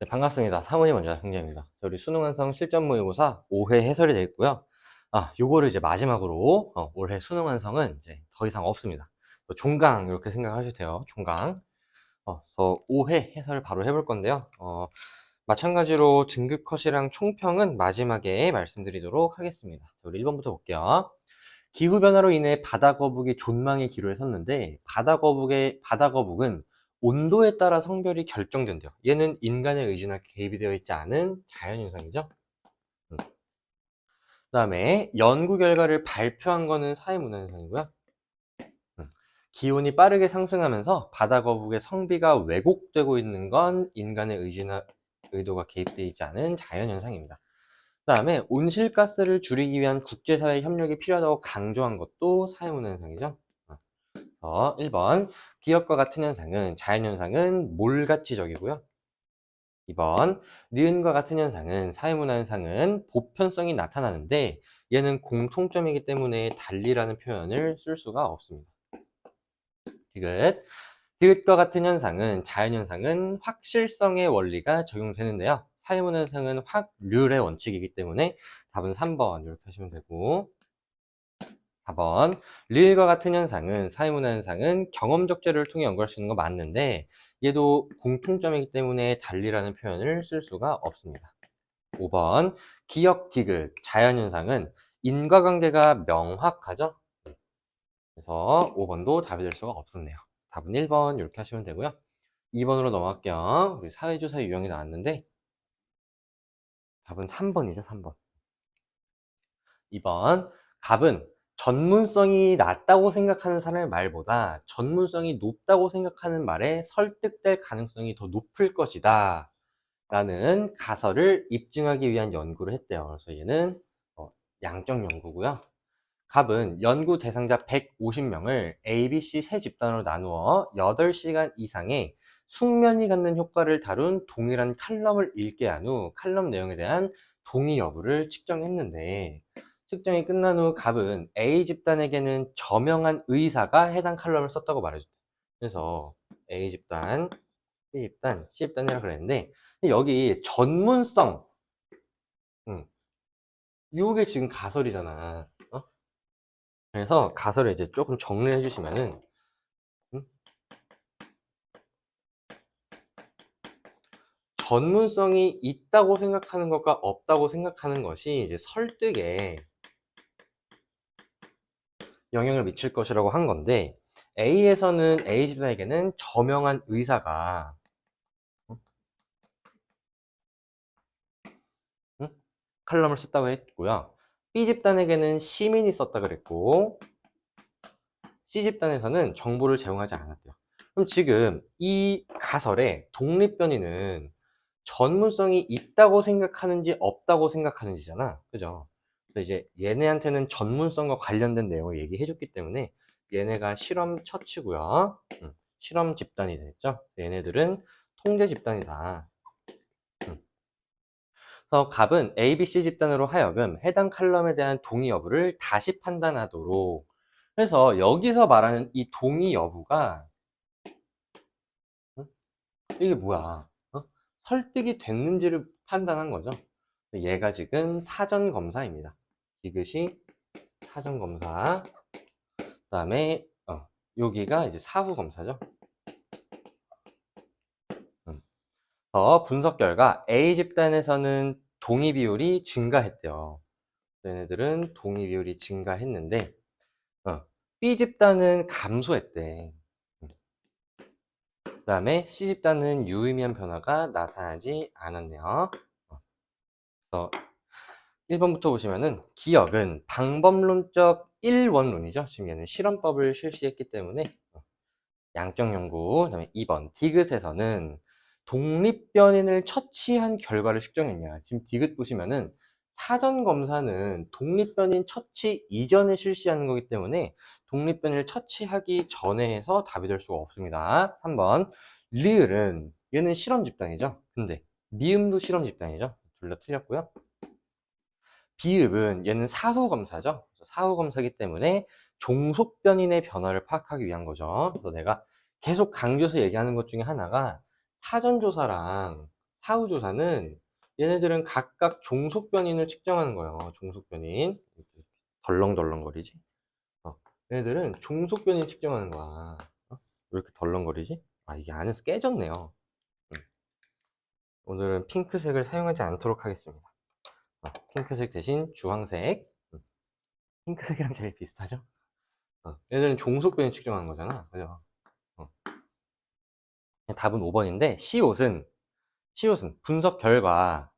네, 반갑습니다. 사모님 먼저 형제입니다. 우리 수능 완성 실전 모의고사 5회 해설이 되어 있고요. 요거를 이제 마지막으로 올해 수능 완성은 이제 더 이상 없습니다. 종강 이렇게 생각하셔도 돼요. 종강. 그래서 5회 해설 바로 해볼 건데요. 마찬가지로 등급 컷이랑 총평은 마지막에 말씀드리도록 하겠습니다. 우리 1번부터 볼게요. 기후변화로 인해 바다 거북이 존망의 기로에 섰는데 바다 거북은 온도에 따라 성별이 결정된대요. 얘는 인간의 의지나 개입이 되어 있지 않은 자연현상이죠. 그 다음에 연구 결과를 발표한 거는 사회문화현상이고요. 기온이 빠르게 상승하면서 바다 거북의 성비가 왜곡되고 있는 건 인간의 의지나 의도가 개입되어 있지 않은 자연현상입니다. 그 다음에 온실가스를 줄이기 위한 국제사회 협력이 필요하다고 강조한 것도 사회문화현상이죠. 1번 기업과 같은 현상은 자연현상은 몰가치적이고요. 2번 니은과 같은 현상은 사회문화현상은 보편성이 나타나는데 얘는 공통점이기 때문에 달리라는 표현을 쓸 수가 없습니다. 디귿과 같은 현상은 자연현상은 확실성의 원리가 적용되는데요. 사회문화현상은 확률의 원칙이기 때문에 답은 3번 이렇게 하시면 되고, 4번 리을과 같은 현상은 사회문화현상은 경험적 재료를 통해 연구할 수 있는 거 맞는데 얘도 공통점이기 때문에 달리라는 표현을 쓸 수가 없습니다. 5번 기역 디귿 자연현상은 인과관계가 명확하죠. 그래서 5번도 답이 될 수가 없었네요. 답은 1번 이렇게 하시면 되고요. 2번으로 넘어갈게요. 우리 사회조사 유형이 나왔는데 답은 3번이죠. 3번. 2번 갑은 전문성이 낮다고 생각하는 사람의 말보다 전문성이 높다고 생각하는 말에 설득될 가능성이 더 높을 것이다 라는 가설을 입증하기 위한 연구를 했대요. 그래서 얘는 양적 연구고요. 갑은 연구 대상자 150명을 A, B, C 세 집단으로 나누어 8시간 이상의 숙면이 갖는 효과를 다룬 동일한 칼럼을 읽게 한 후 칼럼 내용에 대한 동의 여부를 측정했는데, 측정이 끝난 후 갑은 A 집단에게는 저명한 의사가 해당 칼럼을 썼다고 말해줬대요. 그래서 A 집단, B 집단, C 집단이라고 그랬는데 여기 전문성, 이게 지금 가설이잖아. 그래서 가설을 이제 조금 정리해 주시면은, 음? 전문성이 있다고 생각하는 것과 없다고 생각하는 것이 이제 설득에 영향을 미칠 것이라고 한 건데, A에서는 A 집단에게는 저명한 의사가 음? 칼럼을 썼다고 했고요. B 집단에게는 시민이 썼다 그랬고, C 집단에서는 정보를 제공하지 않았대요. 그럼 지금 이 가설의 독립변이는 전문성이 있다고 생각하는지 없다고 생각하는지잖아. 그죠? 그래서 이제 얘네한테는 전문성과 관련된 내용을 얘기해줬기 때문에 얘네가 실험 처치고요. 실험 집단이 됐죠. 얘네들은 통제 집단이다. 그래서 갑은 ABC 집단으로 하여금 해당 칼럼에 대한 동의 여부를 다시 판단하도록, 그래서 여기서 말하는 이 동의 여부가 이게 뭐야? 설득이 됐는지를 판단한 거죠. 얘가 지금 사전 검사입니다. 이것이 사전 검사. 그다음에 여기가 이제 사후 검사죠. 분석 결과 A 집단에서는 동의 비율이 증가했대요. 얘네들은 동의 비율이 증가했는데 B 집단은 감소했대. 그 다음에 C 집단은 유의미한 변화가 나타나지 않았네요. 그래서 1번부터 보시면은 기억은 방법론적 1원론이죠. 지금 얘는 실험법을 실시했기 때문에 양적 연구. 그다음에 2번 디귿에서는 독립변인을 처치한 결과를 측정했냐. 지금 디귿 보시면은 사전 검사는 독립변인 처치 이전에 실시하는 거기 때문에 독립변인을 처치하기 전에 해서 답이 될 수가 없습니다. 3번 리을은 얘는 실험 집단이죠. 근데 미음도 실험 집단이죠. 둘 다 틀렸고요. 비읍은 얘는 사후 검사죠. 사후 검사이기 때문에 종속변인의 변화를 파악하기 위한 거죠. 그래서 내가 계속 강조해서 얘기하는 것 중에 하나가 사전조사랑 사후조사는 얘네들은 각각 종속변인을 측정하는 거예요. 종속변인. 덜렁덜렁거리지? 얘네들은 종속변인 측정하는 거야. 왜 이렇게 덜렁거리지? 아, 이게 안에서 깨졌네요. 오늘은 핑크색을 사용하지 않도록 하겠습니다. 핑크색 대신 주황색. 핑크색이랑 제일 비슷하죠? 얘네들은 종속변인 측정하는 거잖아. 그죠? 답은 5번인데, 시옷은 분석 결과,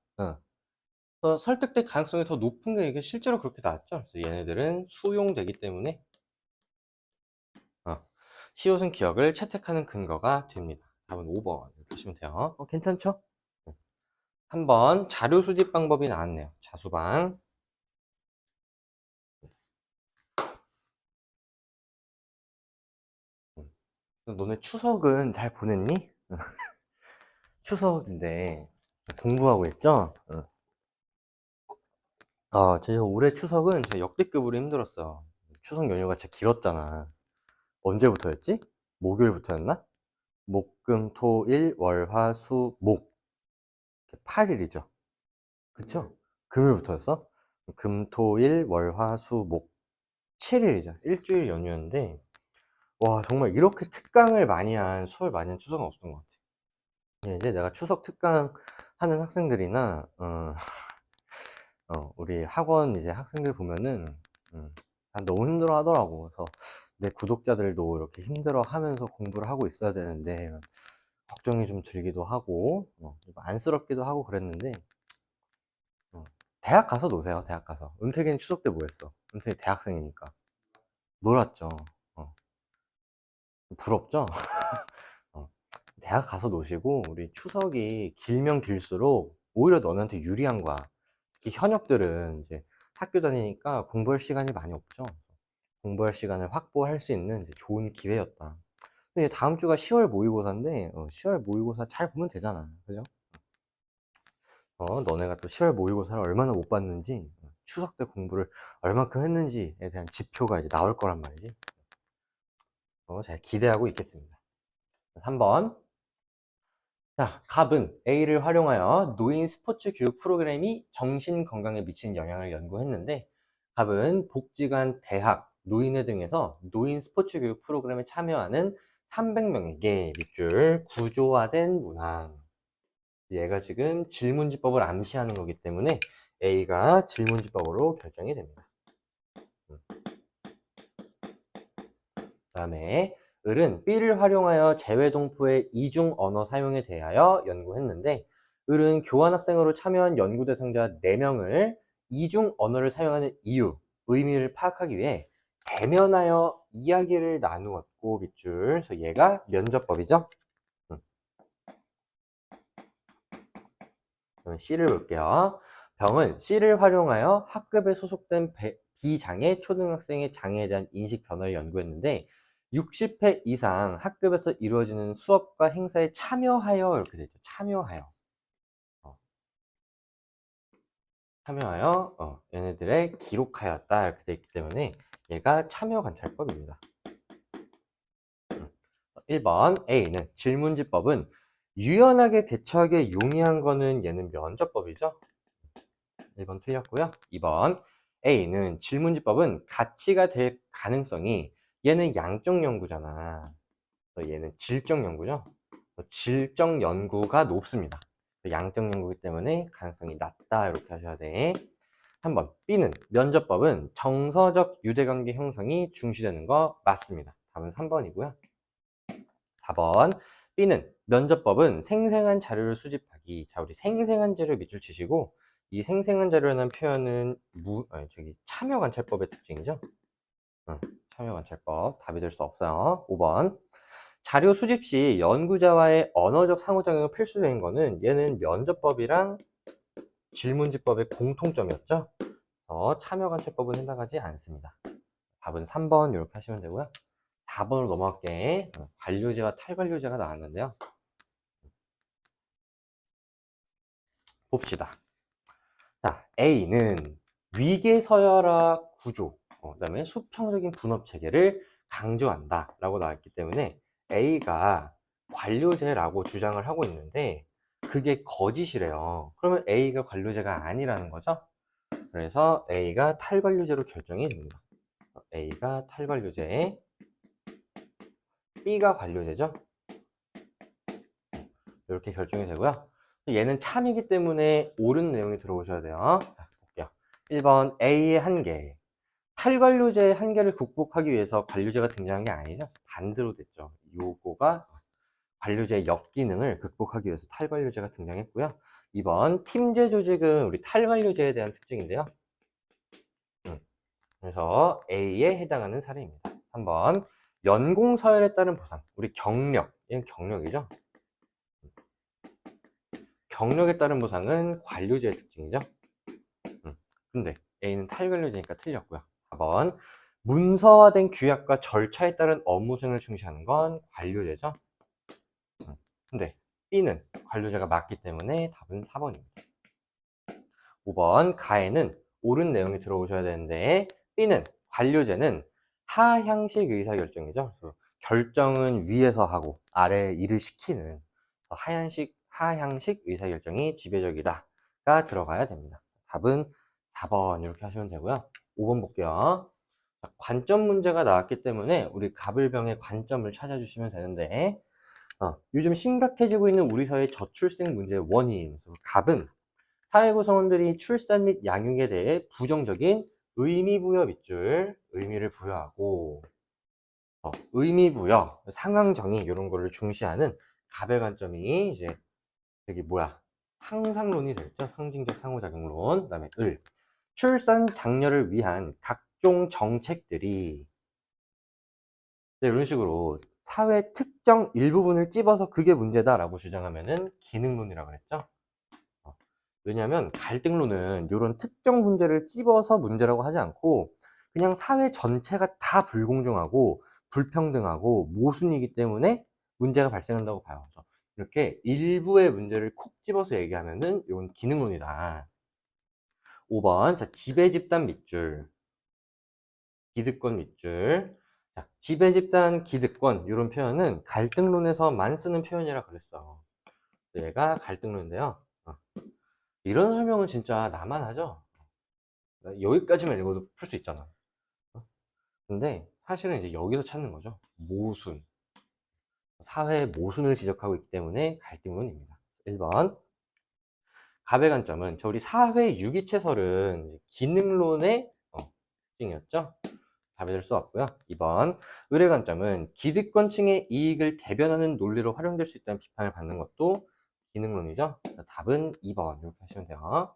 설득될 가능성이 더 높은 게 이게 실제로 그렇게 나왔죠. 그래서 얘네들은 수용되기 때문에, 시옷은 기억을 채택하는 근거가 됩니다. 답은 5번. 이렇게 하시면 돼요. 괜찮죠? 3번, 자료 수집 방법이 나왔네요. 자수방. 너네 추석은 잘 보냈니? 추석인데, 공부하고 있죠? 제가 올해 추석은 제가 역대급으로 힘들었어. 추석 연휴가 진짜 길었잖아. 언제부터였지? 목요일부터였나? 목, 금, 토, 일, 월, 화, 수, 목. 8일이죠. 그쵸? 금요일부터였어? 금, 토, 일, 월, 화, 수, 목. 7일이죠. 일주일 연휴였는데, 와, 정말 이렇게 특강을 많이 한, 수업을 많이 한 추석은 없었던 것 같아. 이제 내가 추석 특강 하는 학생들이나, 우리 학원 이제 학생들 보면은, 너무 힘들어 하더라고. 그래서 내 구독자들도 이렇게 힘들어 하면서 공부를 하고 있어야 되는데, 걱정이 좀 들기도 하고, 좀 안쓰럽기도 하고 그랬는데, 대학 가서 노세요, 대학 가서. 은택이는 추석 때 뭐 했어? 은택이 대학생이니까. 놀았죠. 어, 부럽죠? 어, 대학 가서 노시고, 우리 추석이 길면 길수록 오히려 너네한테 유리한 거야. 특히 현역들은 이제 학교 다니니까 공부할 시간이 많이 없죠. 공부할 시간을 확보할 수 있는 이제 좋은 기회였다. 근데 다음 주가 10월 모의고사인데, 10월 모의고사 잘 보면 되잖아. 그죠? 너네가 또 10월 모의고사를 얼마나 못 봤는지, 추석 때 공부를 얼마큼 했는지에 대한 지표가 이제 나올 거란 말이지. 잘 기대하고 있겠습니다. 3번. 자, 갑은 A를 활용하여 노인 스포츠 교육 프로그램이 정신 건강에 미치는 영향을 연구했는데, 갑은 복지관, 대학, 노인회 등에서 노인 스포츠 교육 프로그램에 참여하는 300명에게 밑줄 구조화된 문항. 얘가 지금 질문지법을 암시하는 거기 때문에 A가 질문지법으로 결정이 됩니다. 그 다음에 을은 B를 활용하여 재외동포의 이중 언어 사용에 대하여 연구했는데, 을은 교환학생으로 참여한 연구 대상자 4명을 이중 언어를 사용하는 이유, 의미를 파악하기 위해 대면하여 이야기를 나누었고, 밑줄. 그래서 얘가 면접법이죠. C를 볼게요. 병은 C를 활용하여 학급에 소속된 비장애 초등학생의 장애에 대한 인식 변화를 연구했는데, 60회 이상 학급에서 이루어지는 수업과 행사에 참여하여, 이렇게 되어 있죠. 참여하여. 참여하여, 얘네들의 기록하였다. 이렇게 되어 있기 때문에 얘가 참여 관찰법입니다. 1번 A는 질문지법은 유연하게 대처하기에 용이한 거는 얘는 면접법이죠. 1번 틀렸고요. 2번 A는 질문지법은 가치가 될 가능성이, 얘는 양적 연구잖아. 얘는 질적 연구죠. 질적 연구가 높습니다. 양적 연구이기 때문에 가능성이 낮다. 이렇게 하셔야 돼. 3번 B는 면접법은 정서적 유대관계 형성이 중시되는 거 맞습니다. 답은 3번이고요. 4번 B는 면접법은 생생한 자료를 수집하기. 자, 우리 생생한 자료 밑줄 치시고, 이 생생한 자료라는 표현은 참여관찰법의 특징이죠. 참여관찰법. 답이 될 수 없어요. 5번 자료 수집 시 연구자와의 언어적 상호작용이 필수적인 거는, 얘는 면접법이랑 질문지법의 공통점이었죠. 참여관찰법은 해당하지 않습니다. 답은 3번 이렇게 하시면 되고요. 4번으로 넘어갈게. 관료제와 탈관료제가 나왔는데요. 봅시다. 자, A는 위계서열화 구조, 그 다음에 수평적인 분업 체계를 강조한다 라고 나왔기 때문에 A가 관료제라고 주장을 하고 있는데, 그게 거짓이래요. 그러면 A가 관료제가 아니라는 거죠. 그래서 A가 탈관료제로 결정이 됩니다. A가 탈관료제, B가 관료제죠. 이렇게 결정이 되고요. 얘는 참이기 때문에 옳은 내용이 들어오셔야 돼요. 자, 볼게요. 1번 A의 한계. 탈관료제의 한계를 극복하기 위해서 관료제가 등장한 게 아니죠. 반대로 됐죠. 요거가 관료제의 역기능을 극복하기 위해서 탈관료제가 등장했고요. 2번 팀제 조직은 우리 탈관료제에 대한 특징인데요. 그래서 A에 해당하는 사례입니다. 3번 연공서열에 따른 보상. 우리 경력, 얘는 경력이죠. 경력에 따른 보상은 관료제의 특징이죠. 근데 A는 탈관료제니까 틀렸고요. 4번 문서화된 규약과 절차에 따른 업무 수행을 중시하는 건 관료제죠. 근데 B는 관료제가 맞기 때문에 답은 4번입니다. 5번 가에는 옳은 내용이 들어오셔야 되는데 B는 관료제는 하향식 의사결정이죠. 그래서 결정은 위에서 하고 아래에 일을 시키는 하향식 의사결정이 지배적이다가 들어가야 됩니다. 답은 4번 이렇게 하시면 되고요. 5번 볼게요. 관점 문제가 나왔기 때문에 우리 갑을병의 관점을 찾아주시면 되는데 요즘 심각해지고 있는 우리 사회 저출생 문제의 원인, 갑은 사회 구성원들이 출산 및 양육에 대해 부정적인 의미부여 밑줄, 의미를 부여하고 의미부여, 상황정의 이런 거를 중시하는 갑의 관점이 이제 여기 상상론이 됐죠. 상징적 상호작용론. 그다음에 출산 장려를 위한 각종 정책들이 이런 식으로 사회 특정 일부분을 찝어서 그게 문제다라고 주장하면은 기능론이라고 그랬죠. 왜냐하면 갈등론은 이런 특정 문제를 찝어서 문제라고 하지 않고 그냥 사회 전체가 다 불공정하고 불평등하고 모순이기 때문에 문제가 발생한다고 봐요. 그래서 이렇게 일부의 문제를 콕 집어서 얘기하면은 이건 기능론이다. 5번 자, 지배집단 밑줄, 기득권 밑줄. 자, 지배집단, 기득권 이런 표현은 갈등론에서만 쓰는 표현이라 그랬어. 얘가 갈등론인데요. 이런 설명은 진짜 나만 하죠. 여기까지만 읽어도 풀 수 있잖아. 근데 사실은 이제 여기서 찾는 거죠. 모순. 사회의 모순을 지적하고 있기 때문에 갈등론입니다. 1번. 갑의 관점은 우리 사회 유기체설은 기능론의 특징이었죠. 답이 될 수 없고요. 2번. 을의 관점은 기득권층의 이익을 대변하는 논리로 활용될 수 있다는 비판을 받는 것도 기능론이죠. 답은 2번 이렇게 하시면 돼요.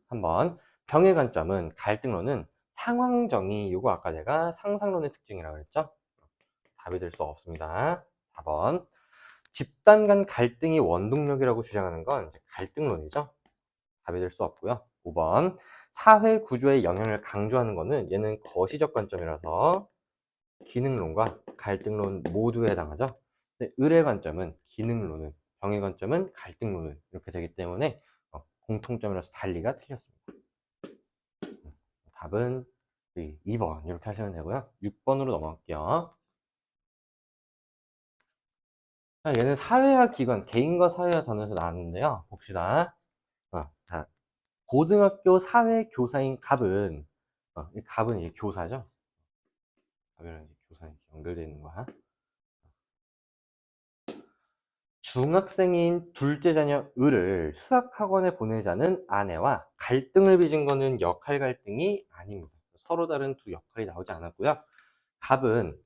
3번. 병의 관점은 갈등론은 상황정의, 요거 아까 내가 상상론의 특징이라고 했죠. 답이 될 수 없습니다. 4번. 집단 간 갈등이 원동력이라고 주장하는 건 갈등론이죠. 답이 될 수 없고요. 5번. 사회 구조의 영향을 강조하는 거는 얘는 거시적 관점이라서 기능론과 갈등론 모두에 해당하죠. 을의 관점은 기능론은, 병의 관점은 갈등론은 이렇게 되기 때문에 공통점이라서 달리가 틀렸습니다. 답은 2번 이렇게 하시면 되고요. 6번으로 넘어갈게요. 자, 얘는 사회와 기관, 개인과 사회와 단어에서 나왔는데요. 봅시다. 자, 고등학교 사회교사인 갑은, 이 갑은 이제 교사죠. 갑이랑 이제 교사는 연결되어 있는 거야. 중학생인 둘째 자녀 을을 수학학원에 보내자는 아내와 갈등을 빚은 거는 역할 갈등이 아닙니다. 서로 다른 두 역할이 나오지 않았고요.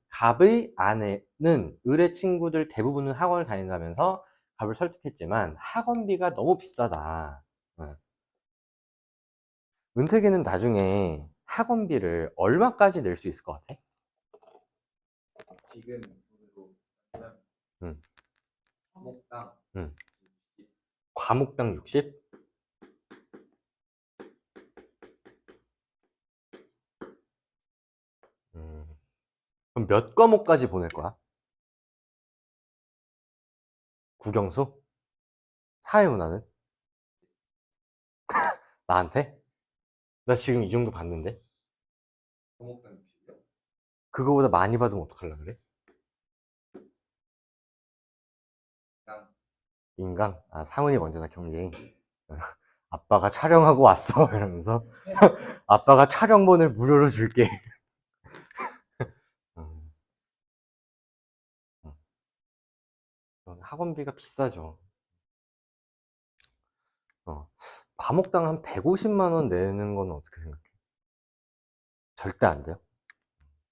갑의 아내는 을의 친구들 대부분은 학원을 다닌다면서 갑을 설득했지만 학원비가 너무 비싸다. 은택이는 나중에 학원비를 얼마까지 낼 수 있을 것 같아? 지금 돈으로 하면 응. 과목당 응. 60. 과목당 60? 그럼 몇 과목까지 보낼 거야? 국영수? 사회문화는? 나한테? 나 지금 이 정도 받는데? 과목당 60이요? 그거보다 많이 받으면 어떡하려고 그래? 당 인강? 아, 상훈이 먼저다, 경쟁이. 아빠가 촬영하고 왔어. 이러면서. 아빠가 촬영본을 무료로 줄게. 음, 학원비가 비싸죠. 과목당 한 150만 원 내는 건 어떻게 생각해? 절대 안 돼요?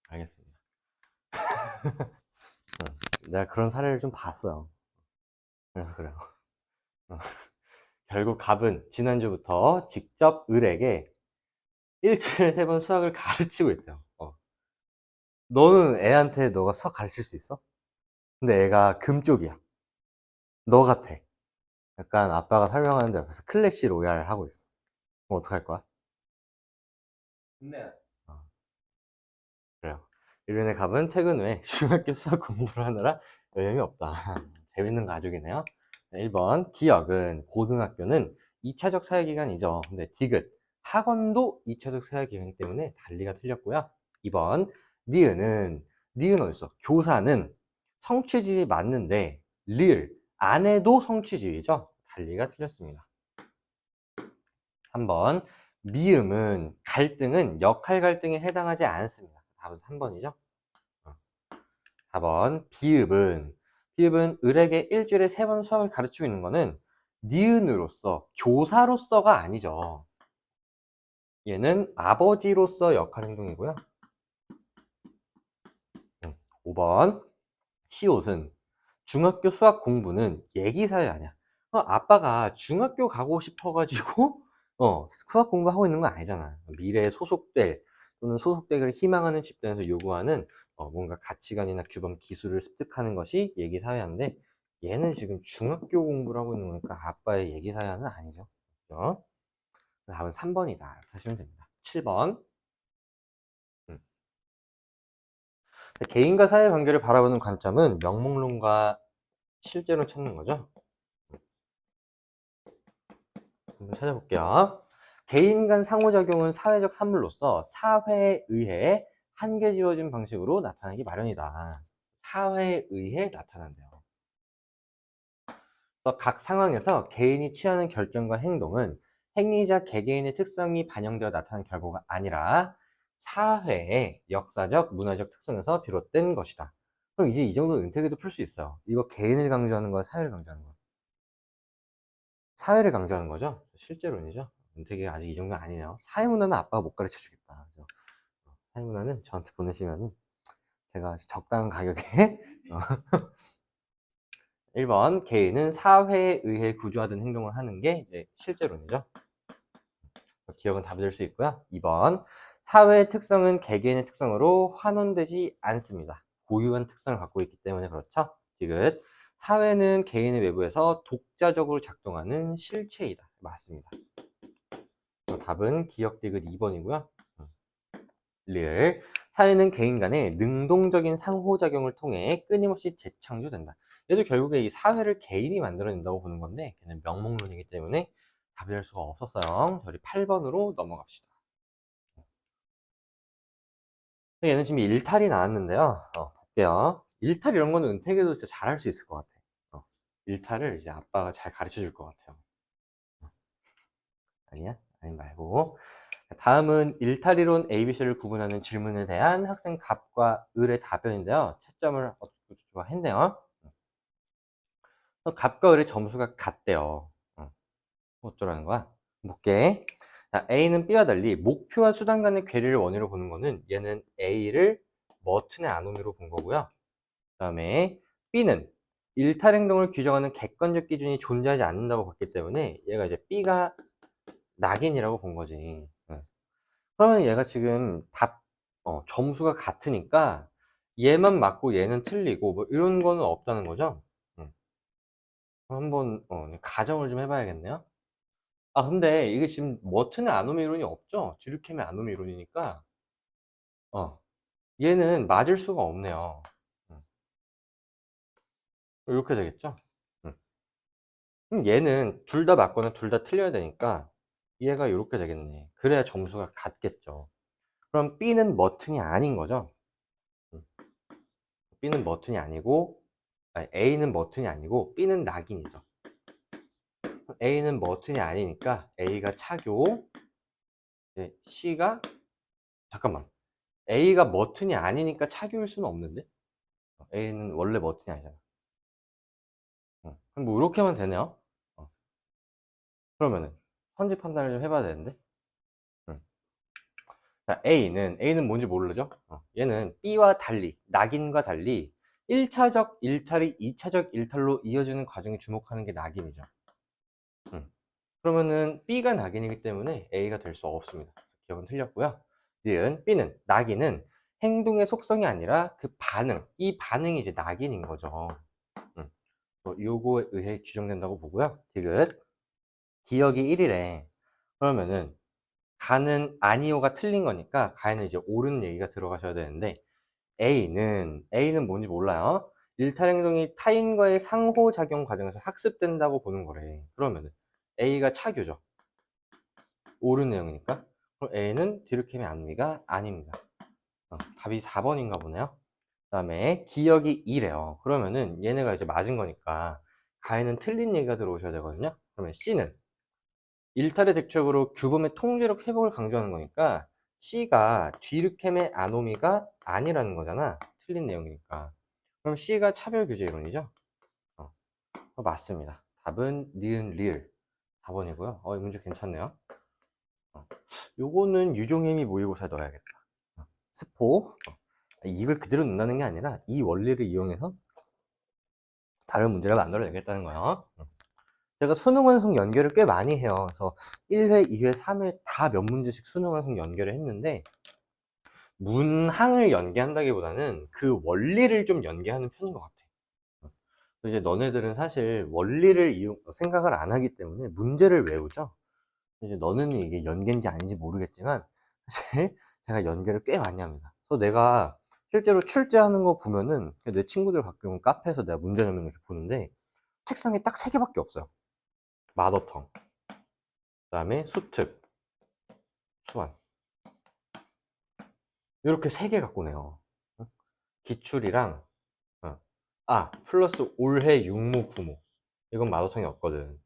알겠습니다. 내가 그런 사례를 좀 봤어요. 그래서 그래요. 결국 갑은 지난주부터 직접 을에게 일주일에 3번 수학을 가르치고 있대요. 너는 애한테 너가 수학 가르칠 수 있어? 근데 애가 금 쪽이야. 너 같아. 약간 아빠가 설명하는데 옆에서 클래시 로얄 하고 있어. 그럼 어떡할 거야? 근데 어, 그래요. 이른의 갑은 퇴근 후에 중학교 수학 공부를 하느라 여념이 없다. 재밌는 가족이네요. 1번 기억은 고등학교는 2차적 사회기간이죠. 근데 디귿 학원도 2차적 사회기간이기 때문에 달리가 틀렸고요. 2번 니은 어딨어? 교사는 성취지위 맞는데 리을 안에도 성취지위죠. 달리가 틀렸습니다. 3번 미음은 갈등은 역할 갈등에 해당하지 않습니다. 답은 3번이죠. 4번 비읍은 을에게 일주일에 3번 수학을 가르치고 있는 거는 니은으로서 교사로서가 아니죠. 얘는 아버지로서 역할 행동이고요. 5번 시옷은 중학교 수학 공부는 얘기사회 아니야. 아빠가 중학교 가고 싶어가지고 수학 공부하고 있는 거 아니잖아. 미래에 소속될 또는 소속되기를 희망하는 집단에서 요구하는 뭔가 가치관이나 규범, 기술을 습득하는 것이 얘기사회인데 얘는 지금 중학교 공부를 하고 있는 거니까 아빠의 얘기사회는 아니죠. 그죠? 답은 3번이다. 이렇게 하시면 됩니다. 7번 개인과 사회 관계를 바라보는 관점은 명목론과 실제로 찾는 거죠. 한번 찾아볼게요. 개인 간 상호작용은 사회적 산물로서 사회에 의해 한계지어진 방식으로 나타나기 마련이다. 사회에 의해 나타난대요. 그래서 각 상황에서 개인이 취하는 결정과 행동은 행위자 개개인의 특성이 반영되어 나타난 결과가 아니라 사회의 역사적, 문화적 특성에서 비롯된 것이다. 그럼 이제 이 정도 은퇴기도 풀 수 있어요. 이거 개인을 강조하는 거야, 사회를 강조하는 거야? 사회를 강조하는 거죠. 실제론이죠. 은퇴기가 아직 이 정도는 아니네요. 사회문화는 아빠가 못 가르쳐 주겠다. 그죠? 사회문화는 저한테 보내시면 제가 적당한 가격에 1번 개인은 사회에 의해 구조화된 행동을 하는 게 이제 실제론이죠. 기억은 답이 될 수 있고요. 2번 사회의 특성은 개개인의 특성으로 환원되지 않습니다. 고유한 특성을 갖고 있기 때문에 그렇죠. 디귿 사회는 개인의 외부에서 독자적으로 작동하는 실체이다. 맞습니다. 답은 기억 디귿 2번이고요. 리을 사회는 개인 간의 능동적인 상호작용을 통해 끊임없이 재창조된다. 얘도 결국에 이 사회를 개인이 만들어낸다고 보는 건데 걔는 명목론이기 때문에 답이 될 수가 없었어요. 저희 8번으로 넘어갑시다. 얘는 지금 일탈이 나왔는데요. 볼게요. 일탈 이런 거는 은택에도 진짜 잘할 수 있을 것 같아. 일탈을 이제 아빠가 잘 가르쳐 줄 것 같아요. 아니야? 아니 말고. 다음은 일탈이론 ABC를 구분하는 질문에 대한 학생 갑과 을의 답변인데요. 채점을 했네요. 갑과 을의 점수가 같대요. 어쩌라는 거야? 볼게. 자, A는 B와 달리 목표와 수단 간의 괴리를 원인으로 보는 거는 얘는 A를 머튼의 아노미로 본 거고요. 그 다음에 B는 일탈 행동을 규정하는 객관적 기준이 존재하지 않는다고 봤기 때문에 얘가 이제 B가 낙인이라고 본 거지. 그러면 얘가 지금 점수가 같으니까 얘만 맞고 얘는 틀리고 뭐 이런 거는 없다는 거죠. 한번 가정을 좀 해봐야겠네요. 근데 이게 지금 머튼의 아노미 이론이 없죠? 드류켐의 아노미 이론이니까 얘는 맞을 수가 없네요. 이렇게 되겠죠? 그럼 얘는 둘 다 맞거나 둘 다 틀려야 되니까 얘가 이렇게 되겠네. 그래야 점수가 같겠죠. 그럼 B는 머튼이 아닌 거죠? B는 머튼이 아니고 A는 머튼이 아니고 B는 낙인이죠. A는 머튼이 아니니까 A가 차교, 네, C가, 잠깐만. A가 머튼이 아니니까 차교일 수는 없는데? A는 원래 머튼이 아니잖아. 그럼 뭐 이렇게 하면 되네요. 그러면은 선지 판단을 좀 해봐야 되는데. 자, A는 뭔지 모르죠? 얘는 B와 달리, 낙인과 달리 1차적 일탈이 2차적 일탈로 이어지는 과정에 주목하는 게 낙인이죠. 그러면은 B가 낙인이기 때문에 A가 될 수 없습니다. 기억은 틀렸고요. B는 낙인은 행동의 속성이 아니라 그 반응, 이 반응이 이제 낙인인 거죠. 요거에 의해 규정된다고 보고요. 기억이 1이래. 그러면은 가는 아니오가 틀린 거니까 가에는 이제 옳은 얘기가 들어가셔야 되는데 A는 뭔지 몰라요. 일탈 행동이 타인과의 상호작용 과정에서 학습된다고 보는 거래. 그러면은 A가 차교죠. 옳은 내용이니까. 그럼 A는 디르켐의 안미가 아닙니다. 답이 4번인가 보네요. 그 다음에 기억이 2래요. 그러면은 얘네가 이제 맞은 거니까 가에는 틀린 얘기가 들어오셔야 되거든요. 그러면 C는 일탈의 대척으로 규범의 통제력 회복을 강조하는 거니까 C가 뒤르켐의 아노미가 아니라는 거잖아. 틀린 내용이니까. 그럼 C가 차별 규제 이론이죠? 맞습니다. 답은 니은 리을 4번이고요. 이 문제 괜찮네요. 요거는 유종임이 모의고사에 넣어야겠다. 스포. 이걸 그대로 넣는다는 게 아니라 이 원리를 이용해서 다른 문제를 만들어내겠다는 거예요. 제가 수능 완성 연결을 꽤 많이 해요. 그래서 1회, 2회, 3회 다 몇 문제씩 수능 완성 연결을 했는데 문항을 연계한다기보다는 그 원리를 좀 연계하는 편인 것 같아. 이제 너네들은 사실 원리를 생각을 안 하기 때문에 문제를 외우죠. 이제 너는 이게 연계인지 아닌지 모르겠지만 사실 제가 연계를 꽤 많이 합니다. 그래서 내가 실제로 출제하는 거 보면은 내 친구들 가끔 카페에서 내가 문제 내면 이렇게 보는데 책상에 딱 3개밖에 없어요. 마더텅, 그 다음에 수특, 수완. 이렇게 3개 갖고 내요. 기출이랑 플러스 올해 육모, 구모. 이건 마더텅이 없거든.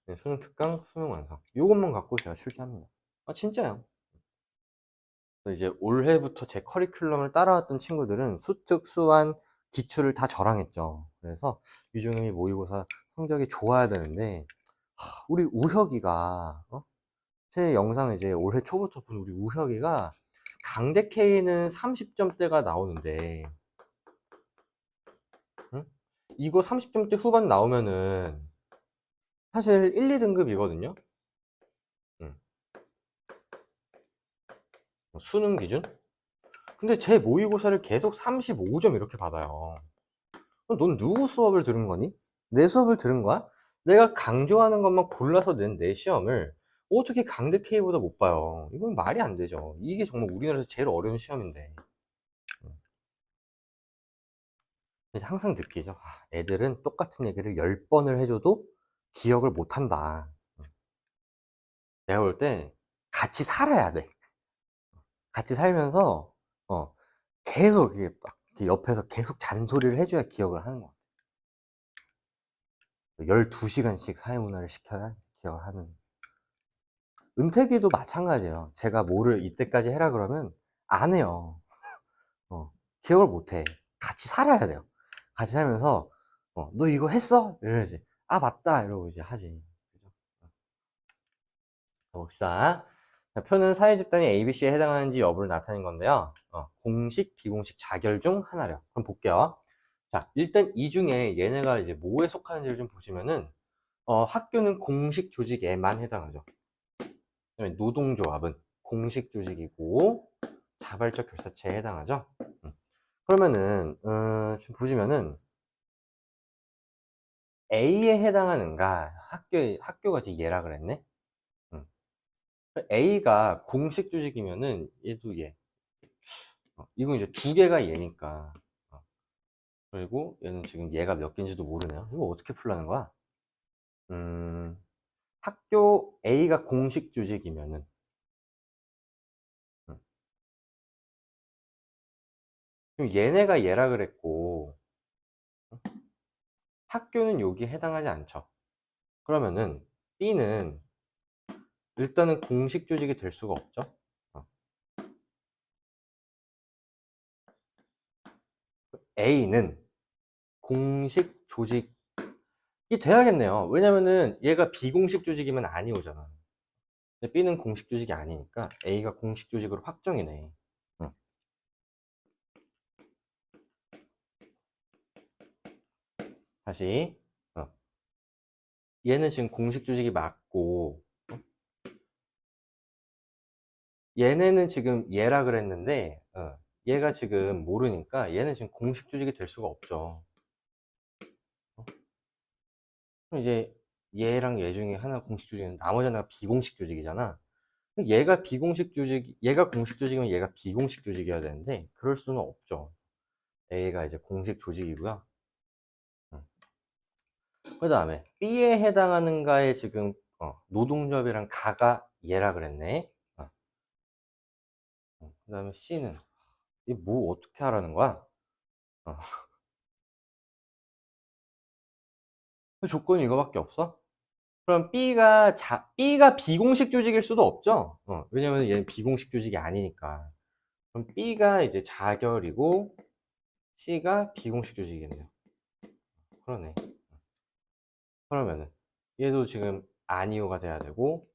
네, 수능 특강, 수능 완성. 이것만 갖고 제가 출시합니다. 진짜요. 이제 올해부터 제 커리큘럼을 따라왔던 친구들은 수특, 수완, 기출을 다 저랑 했죠. 그래서 유중임이 모의고사 성적이 좋아야 되는데 우리 우혁이가 제 영상 이제 올해 초부터 본 우리 우혁이가 강대 K는 30점대가 나오는데 응? 이거 30점대 후반 나오면은 사실 1, 2등급이거든요. 수능 기준? 근데 제 모의고사를 계속 35점 이렇게 받아요. 그럼 넌 누구 수업을 들은 거니? 내 수업을 들은 거야? 내가 강조하는 것만 골라서 낸 내 시험을 어떻게 강대 K보다 못 봐요? 이건 말이 안 되죠. 이게 정말 우리나라에서 제일 어려운 시험인데. 항상 느끼죠. 애들은 똑같은 얘기를 10번을 해줘도 기억을 못 한다. 내가 볼 때 같이 살아야 돼. 같이 살면서 계속 이게 막 옆에서 계속 잔소리를 해줘야 기억을 하는 거. 12시간씩 사회문화를 시켜야 기억을 하는. 은퇴기도 마찬가지예요. 제가 뭐를 이때까지 해라 그러면 안 해요. 기억을 못 해. 같이 살아야 돼요. 같이 살면서 너 이거 했어? 이래야지. 맞다 이러고 이제 하지. 그죠? 봅시다. 자, 표는 사회 집단이 ABC에 해당하는지 여부를 나타낸 건데요. 공식, 비공식, 자결 중 하나래요. 그럼 볼게요. 자, 일단 이 중에 얘네가 이제 뭐에 속하는지를 좀 보시면은 학교는 공식 조직에만 해당하죠. 노동조합은 공식 조직이고 자발적 결사체에 해당하죠. 그러면은 지금 보시면은 A에 해당하는가 학교가 지금 얘라 그랬네. A가 공식 조직이면은 얘도 얘. 이건 이제 2개가 얘니까. 그리고 얘는 지금 얘가 몇 개인지도 모르네요. 이거 어떻게 풀라는 거야? 학교 A가 공식 조직이면은 음, 지금 얘네가 얘라 그랬고 학교는 여기에 해당하지 않죠. 그러면은 B는 일단은 공식 조직이 될 수가 없죠. A는 공식 조직이 돼야겠네요. 왜냐면은 얘가 비공식 조직이면 아니오잖아. 근데 B는 공식 조직이 아니니까 A가 공식 조직으로 확정이네. 응. 다시 얘는 지금 공식 조직이 맞고 얘네는 지금 얘라 그랬는데 얘가 지금 모르니까 얘는 지금 공식 조직이 될 수가 없죠. 그럼 이제 얘랑 얘 중에 하나 공식 조직은 나머지 하나가 비공식 조직이잖아. 얘가 비공식 조직, 얘가 공식 조직이면 얘가 비공식 조직이어야 되는데 그럴 수는 없죠. A가 이제 공식 조직이고요. 그 다음에 B에 해당하는가에 지금 노동조합이랑 가가 얘라 그랬네. 그 다음에 C는 이 뭐 어떻게 하라는 거야? 어. 그 조건이 이거밖에 없어? 그럼 B가 비공식 조직일 수도 없죠? 왜냐면 얘는 비공식 조직이 아니니까. 그럼 B가 이제 자결이고 C가 비공식 조직이겠네요. 그러네. 그러면은 얘도 지금 아니오가 돼야 되고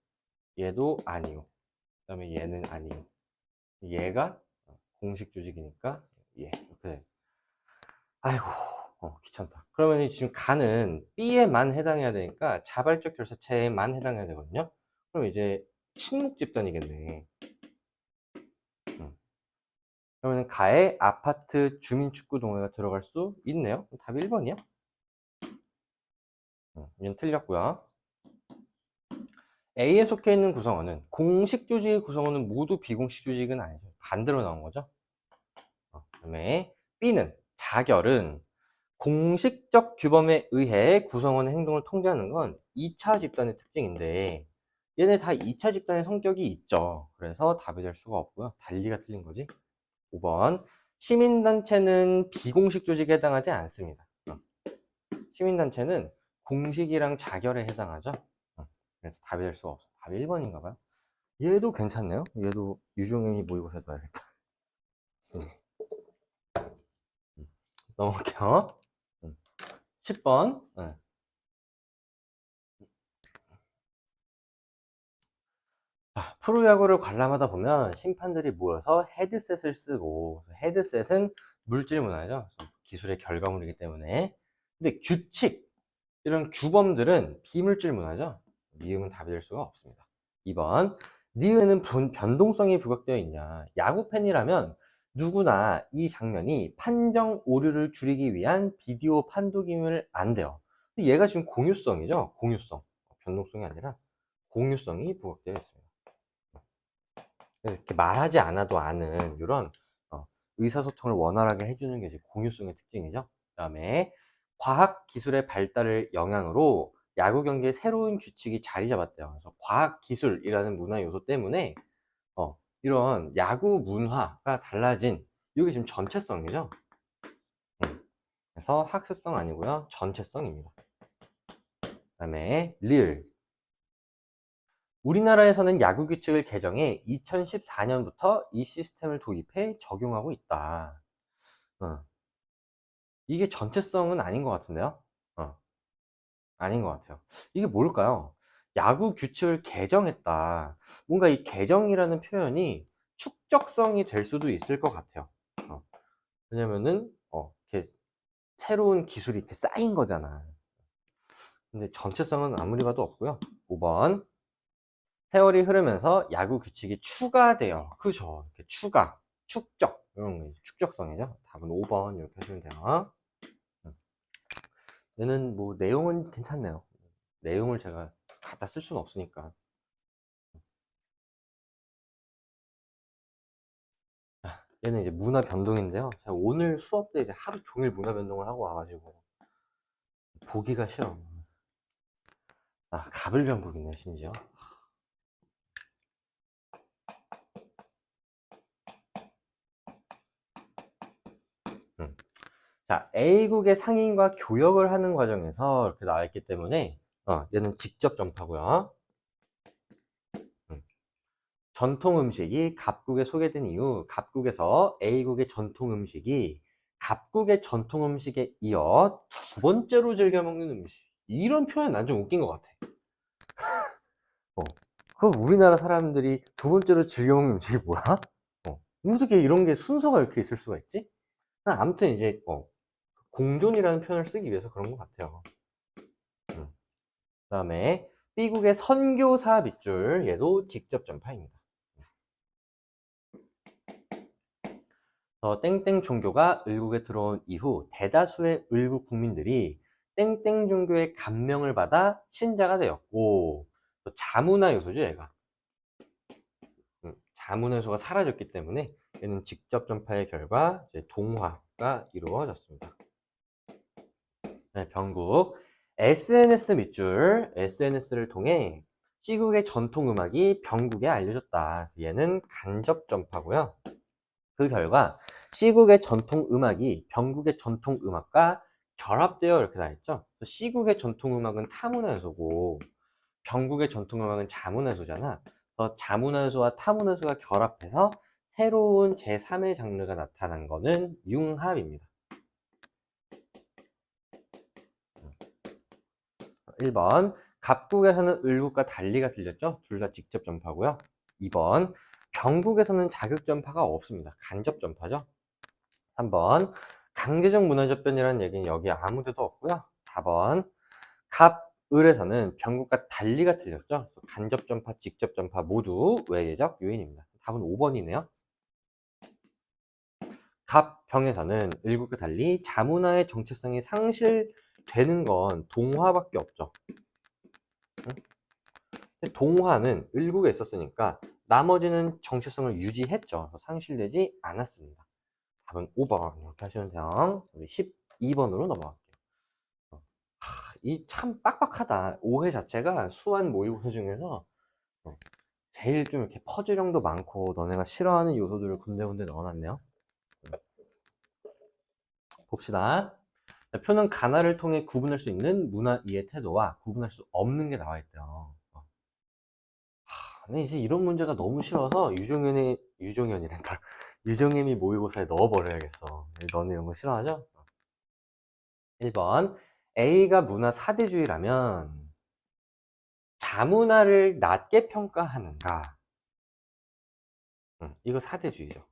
얘도 아니오. 그 다음에 얘는 아니오. 얘가 공식 조직이니까 얘 이렇게 돼. 아이고 귀찮다. 그러면 지금 가는 B에만 해당해야 되니까 자발적 결사체에만 해당해야 되거든요. 그럼 이제 친목 집단이겠네. 그러면 가에 아파트 주민축구동호회가 들어갈 수 있네요. 답이 1번이야. 이건 틀렸고요. A에 속해 있는 구성원은 공식 조직의 구성원은 모두 비공식 조직은 아니죠. 반대로 나온 거죠. 그다음에 B는 자결은 공식적 규범에 의해 구성원의 행동을 통제하는 건 2차 집단의 특징인데 얘네 다 2차 집단의 성격이 있죠. 그래서 답이 될 수가 없고요. 달리가 틀린 거지. 5번 시민단체는 비공식 조직에 해당하지 않습니다. 시민단체는 공식이랑 자결에 해당하죠. 그래서 답이 될 수가 없어. 답이 1번인가 봐요. 얘도 괜찮네요. 얘도 유종현이 모의고사 해봐야겠다. 넘어갈게요. 10번. 프로야구를 관람하다 보면 심판들이 모여서 헤드셋을 쓰고, 헤드셋은 물질 문화죠. 기술의 결과물이기 때문에. 근데 규칙, 이런 규범들은 비물질 문화죠. 미음은 답이 될 수가 없습니다. 2번, 니은은 변동성이 부각되어 있냐. 야구 팬이라면 누구나 이 장면이 판정 오류를 줄이기 위한 비디오 판독임을 안돼요. 근데 얘가 지금 공유성이죠. 공유성. 변동성이 아니라 공유성이 부각되어 있습니다. 이렇게 말하지 않아도 아는 이런 의사소통을 원활하게 해주는 게 이제 공유성의 특징이죠. 그 다음에 과학 기술의 발달을 영향으로 야구 경기에 새로운 규칙이 자리 잡았대요. 그래서 과학 기술이라는 문화 요소 때문에 이런 야구 문화가 달라진 이게 지금 전체성이죠. 그래서 학습성 아니고요, 전체성입니다. 그 다음에 리을, 우리나라에서는 야구 규칙을 개정해 2014년부터 이 시스템을 도입해 적용하고 있다. 이게 전체성은 아닌 것 같은데요? 아닌 것 같아요. 이게 뭘까요? 야구 규칙을 개정했다. 뭔가 이 개정이라는 표현이 축적성이 될 수도 있을 것 같아요. 왜냐면은, 이렇게 새로운 기술이 이렇게 쌓인 거잖아. 근데 전체성은 아무리 봐도 없고요. 5번. 세월이 흐르면서 야구 규칙이 추가돼요. 그죠? 이렇게 추가, 축적, 이런 거 축적성이죠. 답은 5번 이렇게 하시면 돼요. 얘는 뭐 내용은 괜찮네요. 내용을 제가 갖다 쓸 수는 없으니까. 얘는 이제 문화 변동인데요. 제가 오늘 수업 때 이제 하루 종일 문화 변동을 하고 와가지고 보기가 싫어. 가불변국이네 심지어. 자, A국의 상인과 교역을 하는 과정에서 이렇게 나와 있기 때문에 얘는 직접 전파고요. 전통 음식이 갑국에 소개된 이후 갑국에서 A국의 전통 음식이 갑국의 전통 음식에 이어 두 번째로 즐겨 먹는 음식. 이런 표현 난 좀 웃긴 것 같아. 그럼 우리나라 사람들이 두 번째로 즐겨 먹는 음식이 뭐야? 어떻게 이런 게 순서가 이렇게 있을 수가 있지? 아무튼 이제 공존이라는 표현을 쓰기 위해서 그런 것 같아요. 그다음에 B국의 선교사 밑줄, 얘도 직접 전파입니다. 땡땡 종교가 을국에 들어온 이후 대다수의 을국 국민들이 땡땡 종교의 감명을 받아 신자가 되었고, 또 자문화 요소죠, 얘가. 자문화 요소가 사라졌기 때문에 얘는 직접 전파의 결과 이제 동화가 이루어졌습니다. 네, 병국 SNS 밑줄, SNS를 통해 C국의 전통 음악이 병국에 알려졌다. 얘는 간접 전파고요. 그 결과 C국의 전통 음악이 병국의 전통 음악과 결합되어 이렇게 나있죠. C국의 전통 음악은 타문화 요소고 병국의 전통 음악은 자문화 요소잖아. 자문화 요소와 타문화 요소가 결합해서 새로운 제3의 장르가 나타난 거는 융합입니다. 1번 갑국에서는 을국과 달리가 들렸죠. 둘 다 직접 전파고요. 2번 병국에서는 자극 전파가 없습니다. 간접 전파죠. 3번 강제적 문화접변이라는 얘기는 여기 아무데도 없고요. 4번 갑을에서는 병국과 달리가 틀렸죠. 간접 전파, 직접 전파 모두 외예적 요인입니다. 답은 5번이네요. 갑병에서는 을국과 달리 자문화의 정체성이 상실되는 건 동화밖에 없죠. 동화는 을국에 있었으니까 나머지는 정체성을 유지했죠. 상실되지 않았습니다. 답은 5번 이렇게 하시면 돼요. 우리 12번으로 넘어갈게요. 이 참 빡빡하다. 오해 자체가 수완 모의고사 중에서 제일 좀 이렇게 퍼즐형도 많고 너네가 싫어하는 요소들을 군데군데 넣어놨네요. 봅시다. 표는 가나를 통해 구분할 수 있는 문화 이해 태도와 구분할 수 없는 게 나와 있대요. 근데 이제 이런 문제가 너무 싫어서 유종현이란다. 유종현이 모의고사에 넣어버려야겠어. 너네 이런 거 싫어하죠? 1번 A가 문화 사대주의라면 자문화를 낮게 평가하는가? 이거 사대주의죠.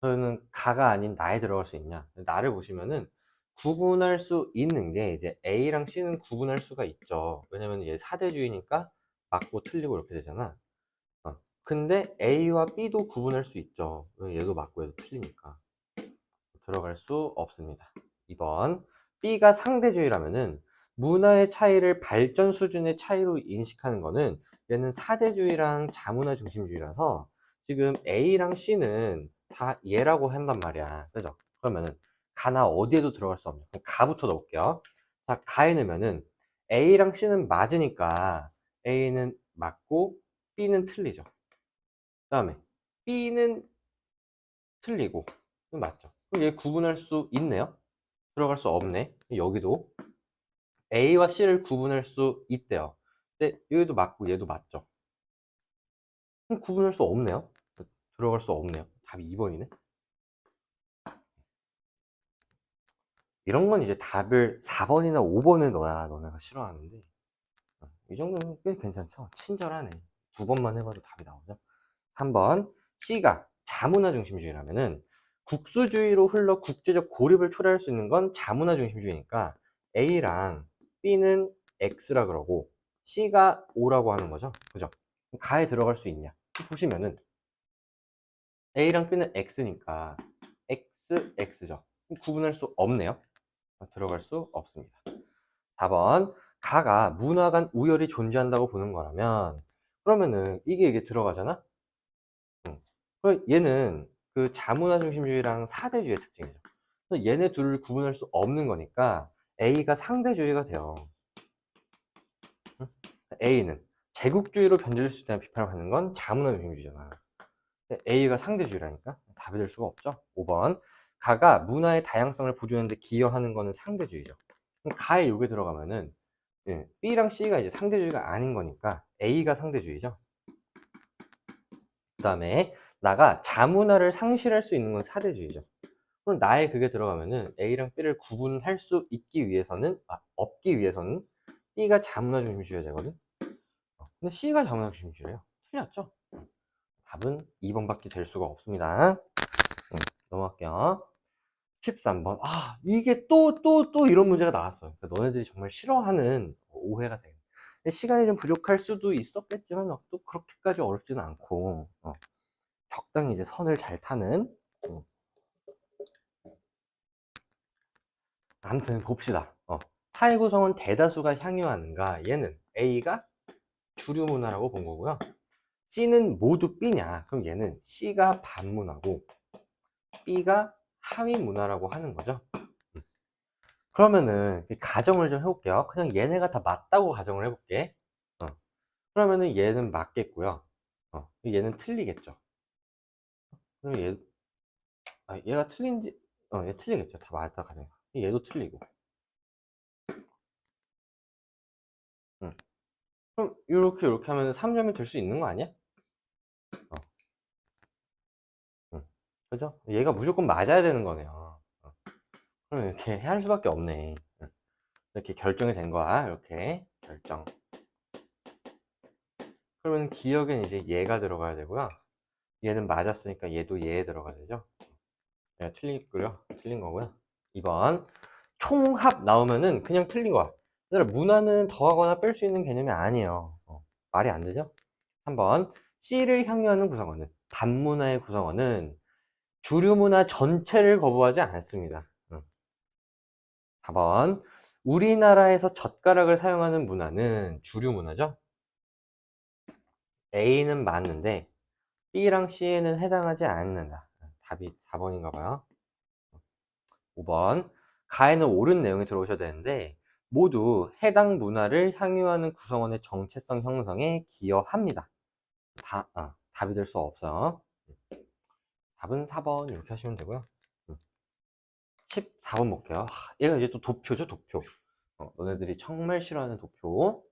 저는 가가 아닌 나에 들어갈 수 있냐? 나를 보시면은 구분할 수 있는 게 이제 A랑 C는 구분할 수가 있죠. 왜냐면 얘 사대주의니까 맞고 틀리고 이렇게 되잖아. 근데 A와 B도 구분할 수 있죠. 얘도 맞고 얘도 틀리니까. 들어갈 수 없습니다. 2번 B가 상대주의라면은 문화의 차이를 발전 수준의 차이로 인식하는 거는 얘는 사대주의랑 자문화 중심주의라서 지금 A랑 C는 다 얘라고 한단 말이야. 그죠? 그러면은 가나 어디에도 들어갈 수 없는 가부터 넣을게요. 자, 가에 넣으면은 A랑 C는 맞으니까 A는 맞고 B는 틀리죠. 그 다음에 B는 틀리고 맞죠? 그럼 얘 구분할 수 있네요. 들어갈 수 없네. 여기도 A와 C를 구분할 수 있대요. 근데 여기도 맞고 얘도 맞죠. 그럼 구분할 수 없네요. 들어갈 수 없네요. 답이 2번이네. 이런 건 이제 답을 4번이나 5번에 넣어야 너네가 싫어하는데 이 정도면 꽤 괜찮죠. 친절하네. 두 번만 해봐도 답이 나오죠. 3번 C가 자문화 중심주의라면은 국수주의로 흘러 국제적 고립을 초래할 수 있는 건 자문화 중심주의니까 A랑 B는 X라 그러고 C가 O라고 하는 거죠. 그죠? 가에 들어갈 수 있냐? 보시면은 A랑 B는 X니까 X, X죠. 구분할 수 없네요. 들어갈 수 없습니다. 4번 가가 문화 간 우열이 존재한다고 보는 거라면 그러면은 이게 들어가잖아? 그럼 얘는 그 자문화 중심주의랑 사대주의의 특징이죠. 그래서 얘네 둘을 구분할 수 없는 거니까 A가 상대주의가 돼요. A는 제국주의로 변질될 수 있다는 비판을 받는 건 자문화 중심주의잖아. A가 상대주의라니까 답이 될 수가 없죠. 5번 가가 문화의 다양성을 보존하는 데 기여하는 거는 상대주의죠. 그럼 가에 요게 들어가면은 B랑 C가 이제 상대주의가 아닌 거니까 A가 상대주의죠. 그 다음에 나가 자문화를 상실할 수 있는 건 사대주의죠. 그럼 나에 그게 들어가면은 A랑 B를 구분할 수 있기 위해서는, 없기 위해서는 B가 자문화 중심주의가 되거든. 근데 C가 자문화 중심주의래요. 틀렸죠? 답은 2번밖에 될 수가 없습니다. 넘어갈게요. 13번. 이게 또 이런 문제가 나왔어요. 그러니까 너네들이 정말 싫어하는 오해가 돼. 시간이 좀 부족할 수도 있었겠지만 또 그렇게까지 어렵지는 않고 적당히 이제 선을 잘 타는. 아무튼 봅시다. 사회 구성은 대다수가 향유하는가? 얘는 A가 주류 문화라고 본 거고요. C는 모두 B냐? 그럼 얘는 C가 반문화고 B가 하위 문화라고 하는 거죠. 그러면은 가정을 좀 해볼게요. 그냥 얘네가 다 맞다고 가정을 해볼게. 그러면은 얘는 맞겠고요. 얘는 틀리겠죠. 그럼 얘가 틀린지, 얘 틀리겠죠. 다 맞다 가정. 얘도 틀리고. 그럼 이렇게 하면 3점이 될 수 있는 거 아니야? 그죠? 얘가 무조건 맞아야 되는 거네요. 그럼 이렇게 할 수밖에 없네. 이렇게 결정이 된 거야. 이렇게 결정. 그러면 기억엔 이제 얘가 들어가야 되고요. 얘는 맞았으니까 얘도 얘에 들어가야 되죠. 얘가 틀린 거고요. 2번 총합 나오면은 그냥 틀린 거야. 얘들아, 문화는 더하거나 뺄 수 있는 개념이 아니에요. 말이 안 되죠? 3번 C를 향유하는 구성원은, 반문화의 구성원은 주류 문화 전체를 거부하지 않습니다. 4번 우리나라에서 젓가락을 사용하는 문화는 주류 문화죠. A는 맞는데 B랑 C에는 해당하지 않는다. 답이 4번인가 봐요. 5번 가에는 옳은 내용이 들어오셔야 되는데 모두 해당 문화를 향유하는 구성원의 정체성 형성에 기여합니다. 답이 될 수 없어요. 답은 4번 이렇게 하시면 되고요. 14번 볼게요. 얘가 이제 또 도표죠, 도표. 너네들이 정말 싫어하는 도표.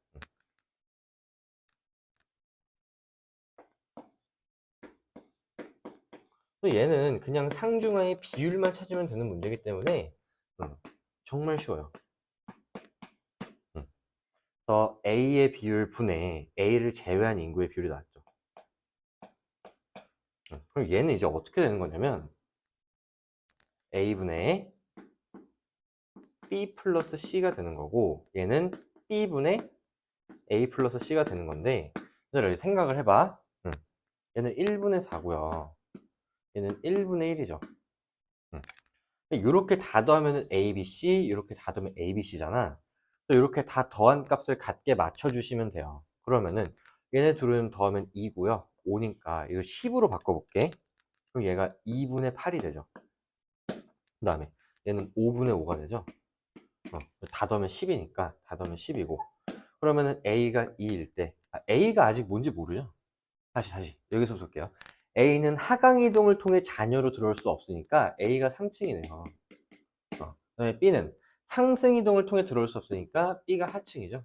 또 얘는 그냥 상중하의 비율만 찾으면 되는 문제이기 때문에 정말 쉬워요. 그래서 A의 비율 분의 A를 제외한 인구의 비율이 나왔죠. 그럼 얘는 이제 어떻게 되는 거냐면 A분의 B 플러스 C가 되는 거고, 얘는 B분의 A 플러스 C가 되는 건데, 얘들아 생각을 해봐. 얘는 1분의 4고요. 얘는 1분의 1이죠. 이렇게 다 더하면 ABC, 이렇게 다 더하면 ABC잖아. 이렇게 다 더한 값을 같게 맞춰주시면 돼요. 그러면은 얘네 둘은 더하면 2고요. 5니까 이거 10으로 바꿔볼게. 그럼 얘가 2분의 8이 되죠. 그 다음에 얘는 5분의 5가 되죠. 다 더하면 10이니까 다 더하면 10이고, 그러면은 A가 2일 때, A가 아직 뭔지 모르죠? 다시 여기서 볼게요. A는 하강 이동을 통해 자녀로 들어올 수 없으니까 A가 3층이네요. 그다음에 B는 상승 이동을 통해 들어올 수 없으니까 B가 하층이죠.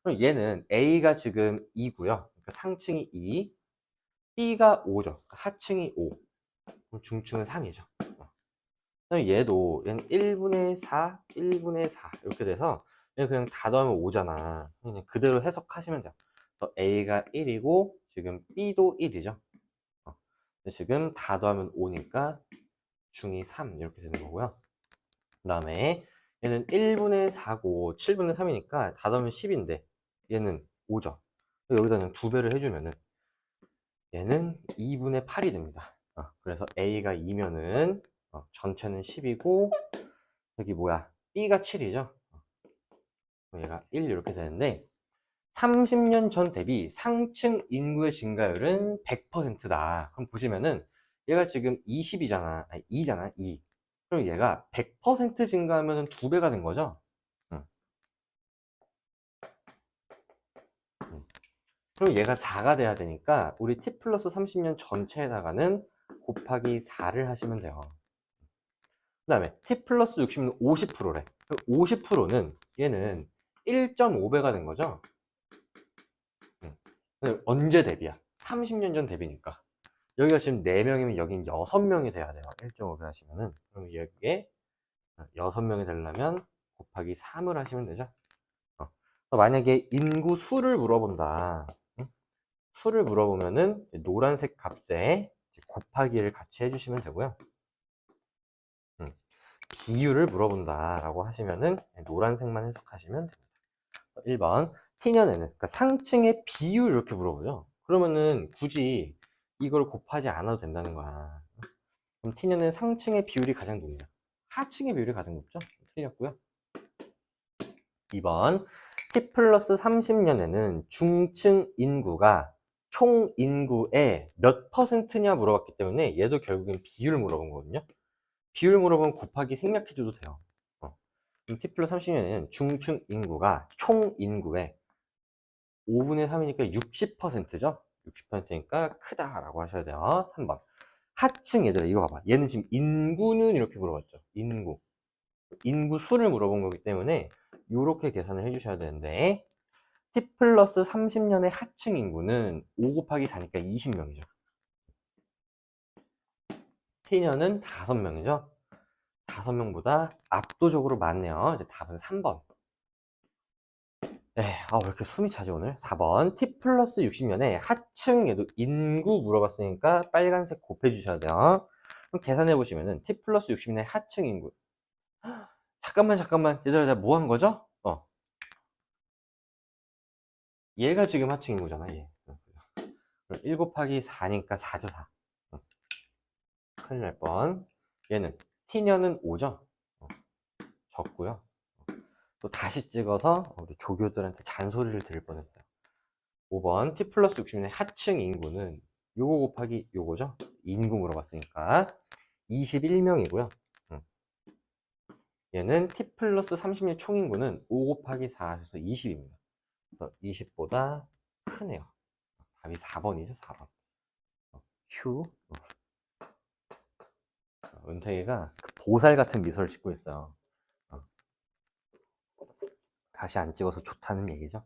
그럼 얘는 A가 지금 2고요. 그러니까 상층이 2, B가 5죠. 하층이 5, 그럼 중층은 3이죠. 그다음에 얘는 1분의 4, 1분의 4 이렇게 돼서 얘는 그냥 다 더하면 5잖아. 그냥 그대로 해석하시면 돼요. A가 1이고 지금 B도 1이죠. 지금 다 더하면 5니까 중이 3 이렇게 되는 거고요. 그 다음에 얘는 1분의 4고 7분의 3이니까 다 더하면 10인데 얘는 5죠. 여기다 그냥 2배를 해주면은 얘는 2분의 8이 됩니다. 그래서 A가 2면은 전체는 10이고 여기 뭐야? B가 7이죠. 얘가 1 이렇게 되는데 30년 전 대비 상층 인구의 증가율은 100%다. 그럼 보시면은 얘가 지금 20이잖아. 아니 2잖아. 2. 그럼 얘가 100% 증가하면 2배가 된 거죠. 그럼 얘가 4가 돼야 되니까 우리 T 플러스 30년 전체에다가는 곱하기 4를 하시면 돼요. 그 다음에 T 플러스 60은 50%래. 50%는 얘는 1.5배가 된 거죠. 언제 대비야? 30년 전 대비니까. 여기가 지금 4명이면 여긴 6명이 돼야 돼요. 1.5배 하시면은. 그럼 여기에 6명이 되려면 곱하기 3을 하시면 되죠. 만약에 인구 수를 물어본다. 수를 물어보면은 노란색 값에 곱하기를 같이 해주시면 되고요. 비율을 물어본다라고 하시면은 노란색만 해석하시면 됩니다. 1번 T년에는 그러니까 상층의 비율 이렇게 물어보죠. 그러면은 굳이 이걸 곱하지 않아도 된다는 거야. 그럼 T년에는 상층의 비율이 가장 높냐? 하층의 비율이 가장 높죠? 틀렸고요. 2번 T 플러스 30년에는 중층 인구가 총 인구의 몇 퍼센트냐 물어봤기 때문에 얘도 결국엔 비율을 물어본 거거든요. 비율 물어보면 곱하기 생략해줘도 돼요. 그럼 T 플러스 30년에는 중층 인구가 총 인구의 5분의 3이니까 60%죠? 60%니까 크다라고 하셔야 돼요. 3번. 하층 얘들아, 이거 봐봐. 얘는 지금 인구는 이렇게 물어봤죠. 인구. 인구 수를 물어본 거기 때문에 이렇게 계산을 해주셔야 되는데 T 플러스 30년의 하층 인구는 5 곱하기 4니까 20명이죠. T년은 5명이죠. 5명보다 압도적으로 많네요. 이제 답은 3번. 왜 이렇게 숨이 차지 오늘? 4번 T 플러스 60년에 하층 얘도 인구 물어봤으니까 빨간색 곱해 주셔야 돼요. 그럼 계산해 보시면은 T 플러스 60년의 하층 인구. 잠깐만 얘들아, 내가 뭐 한 거죠? 얘가 지금 하층 인구잖아. 얘. 1 곱하기 4니까 4죠. 4. 큰일 날 뻔. 얘는 T년은 5죠. 적고요. 또 다시 찍어서 우리 조교들한테 잔소리를 들을 뻔했어요. 5번 T 플러스 60년의 하층 인구는 요거 곱하기 요거죠. 인구 물어봤으니까 21명이고요. 얘는 T 플러스 30년 총인구는 5 곱하기 4 하셔서 20입니다. 20보다 크네요. 답이 4번이죠. 4번. 휴. 은택이가 그 보살 같은 미소를 짓고 있어요. 다시 안 찍어서 좋다는 얘기죠.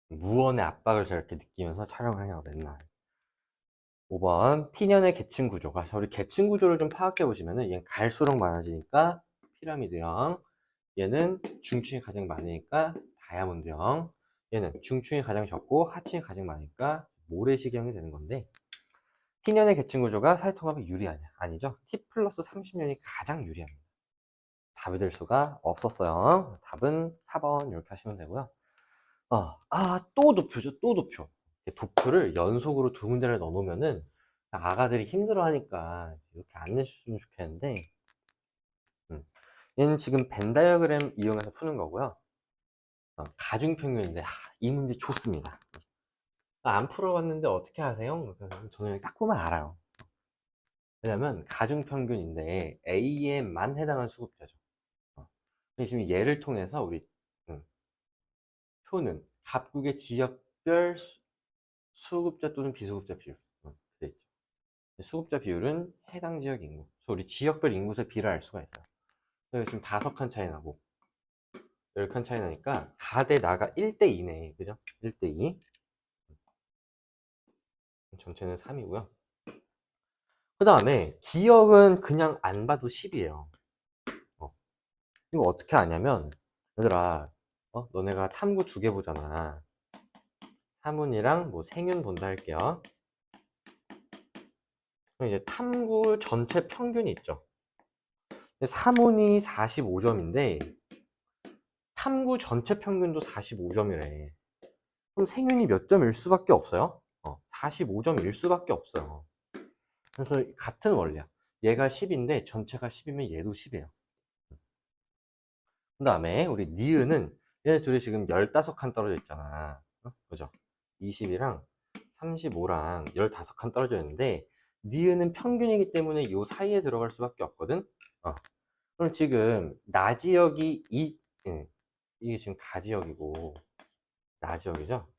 무언의 압박을 저렇게 느끼면서 촬영하냐고 맨날. 5번 T년의 계층 구조가, 우리 계층 구조를 좀 파악해 보시면은 얘는 갈수록 많아지니까 피라미드형, 얘는 중층이 가장 많으니까 다이아몬드형, 얘는 중층이 가장 적고 하층이 가장 많으니까 모래시계형이 되는 건데, T년의 계층 구조가 사회통합에 유리하냐? 아니죠. T 플러스 30년이 가장 유리합니다. 답이 될 수가 없었어요. 답은 4번 이렇게 하시면 되고요. 또 도표죠. 또 도표. 도표를 연속으로 2문제를 넣어놓으면은 아가들이 힘들어하니까 이렇게 안 내주셨으면 좋겠는데, 얘는 지금 벤 다이어그램 이용해서 푸는 거고요. 가중평균인데 이 문제 좋습니다. 안 풀어봤는데 어떻게 하세요? 저는 딱 보면 알아요. 왜냐면 가중평균인데 AM만 해당한 수급자죠. 지금 얘를 통해서 우리 표는 각국의 지역별 수급자 또는 비수급자 비율 돼 있죠. 수급자 비율은 해당 지역 인구. 그래서 우리 지역별 인구수의 비를 알 수가 있어요. 그래서 지금 5칸 차이 나고 10칸 차이 나니까 가대 나가 1대2네. 그죠? 1대2. 전체는 3이고요. 그 다음에 기억은 그냥 안 봐도 10이에요. 이거 어떻게 아냐면, 얘들아, 너네가 탐구 2개 보잖아. 사문이랑 뭐 생윤 본다 할게요. 그럼 이제 탐구 전체 평균이 있죠. 사문이 45점인데 탐구 전체 평균도 45점이래. 그럼 생윤이 몇 점일 수밖에 없어요? 45점일 수밖에 없어요. 그래서 같은 원리야. 얘가 10인데 전체가 10이면 얘도 10이에요. 그 다음에 우리 니은은 얘네 둘이 지금 15칸 떨어져 있잖아. 그죠? 20이랑 35랑 15칸 떨어져 있는데 니은은 평균이기 때문에 이 사이에 들어갈 수밖에 없거든. 그럼 지금 나지역이 이게 지금 가지역이고 나지역이죠.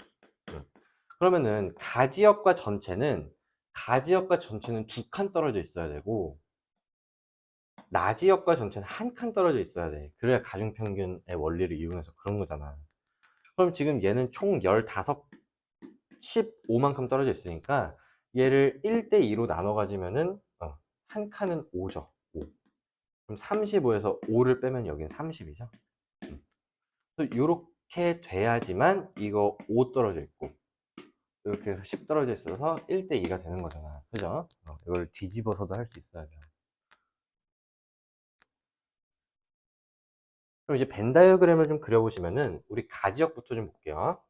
그러면은 가지역과 전체는 2칸 떨어져 있어야 되고 나지역과 전체는 한 칸 떨어져 있어야 돼. 그래야 가중평균의 원리를 이용해서 그런 거잖아. 그럼 지금 얘는 총 15, 15만큼 떨어져 있으니까 얘를 1대2로 나눠 가지면은 한 칸은 5죠. 5. 그럼 35에서 5를 빼면 여기는 30이죠. 이렇게 돼야지만 이거 5 떨어져 있고 이렇게 해서 10 떨어져 있어서 1대2가 되는 거잖아. 그죠? 이걸 뒤집어서도 할 수 있어야 돼요. 그럼 이제 벤 다이어그램을 좀 그려보시면은 우리 가지역부터 좀 볼게요.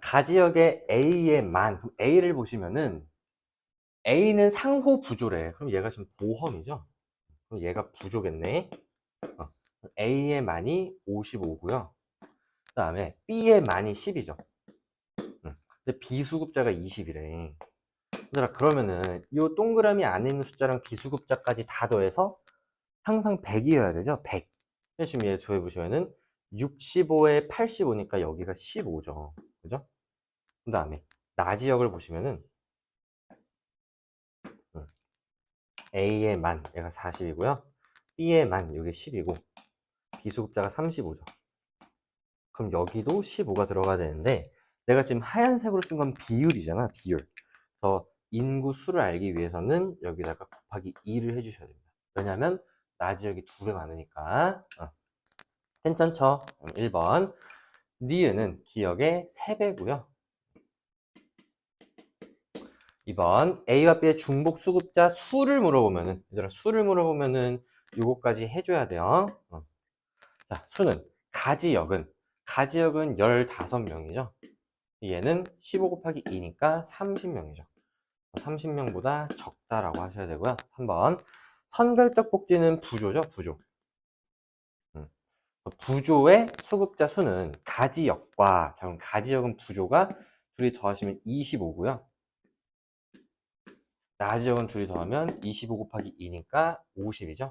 가지역의 A의 만, A를 보시면은 A는 상호 부조래. 그럼 얘가 지금 보험이죠? 그럼 얘가 부조겠네. A의 만이 55고요. 그 다음에 B의 만이 10이죠. 근데 비수급자가 20이래. 얘들아, 그러면은 이 동그라미 안에 있는 숫자랑 비수급자까지 다 더해서 항상 100이어야 되죠? 100. 지금 얘 조해보시면은 65에 85니까 여기가 15죠. 그죠? 그 다음에 나지역을 보시면은 A의 만, 얘가 40이고요. B의 만, 이게 10이고, 비수급자가 35죠. 그럼 여기도 15가 들어가야 되는데, 내가 지금 하얀색으로 쓴 건 비율이잖아, 비율. 그래서 인구 수를 알기 위해서는 여기다가 곱하기 2를 해주셔야 됩니다. 왜냐면, 나지역이 2배 많으니까. 괜찮죠? 1번. 니은은 기역의 3배고요. 2번. A와 B의 중복 수급자 수를 물어보면은, 얘들아, 수를 물어보면은 요거까지 해줘야 돼요. 자, 수는 가지역은 15명이죠. 얘는 15 곱하기 2니까 30명이죠. 30명보다 적다라고 하셔야 되고요. 3번 선별적 복지는 부조죠. 부조. 부조의 수급자 수는 가지역과, 자, 그럼 가지역은 부조가 둘이 더하시면 25고요. 나지역은 둘이 더하면 25 곱하기 2니까 50이죠.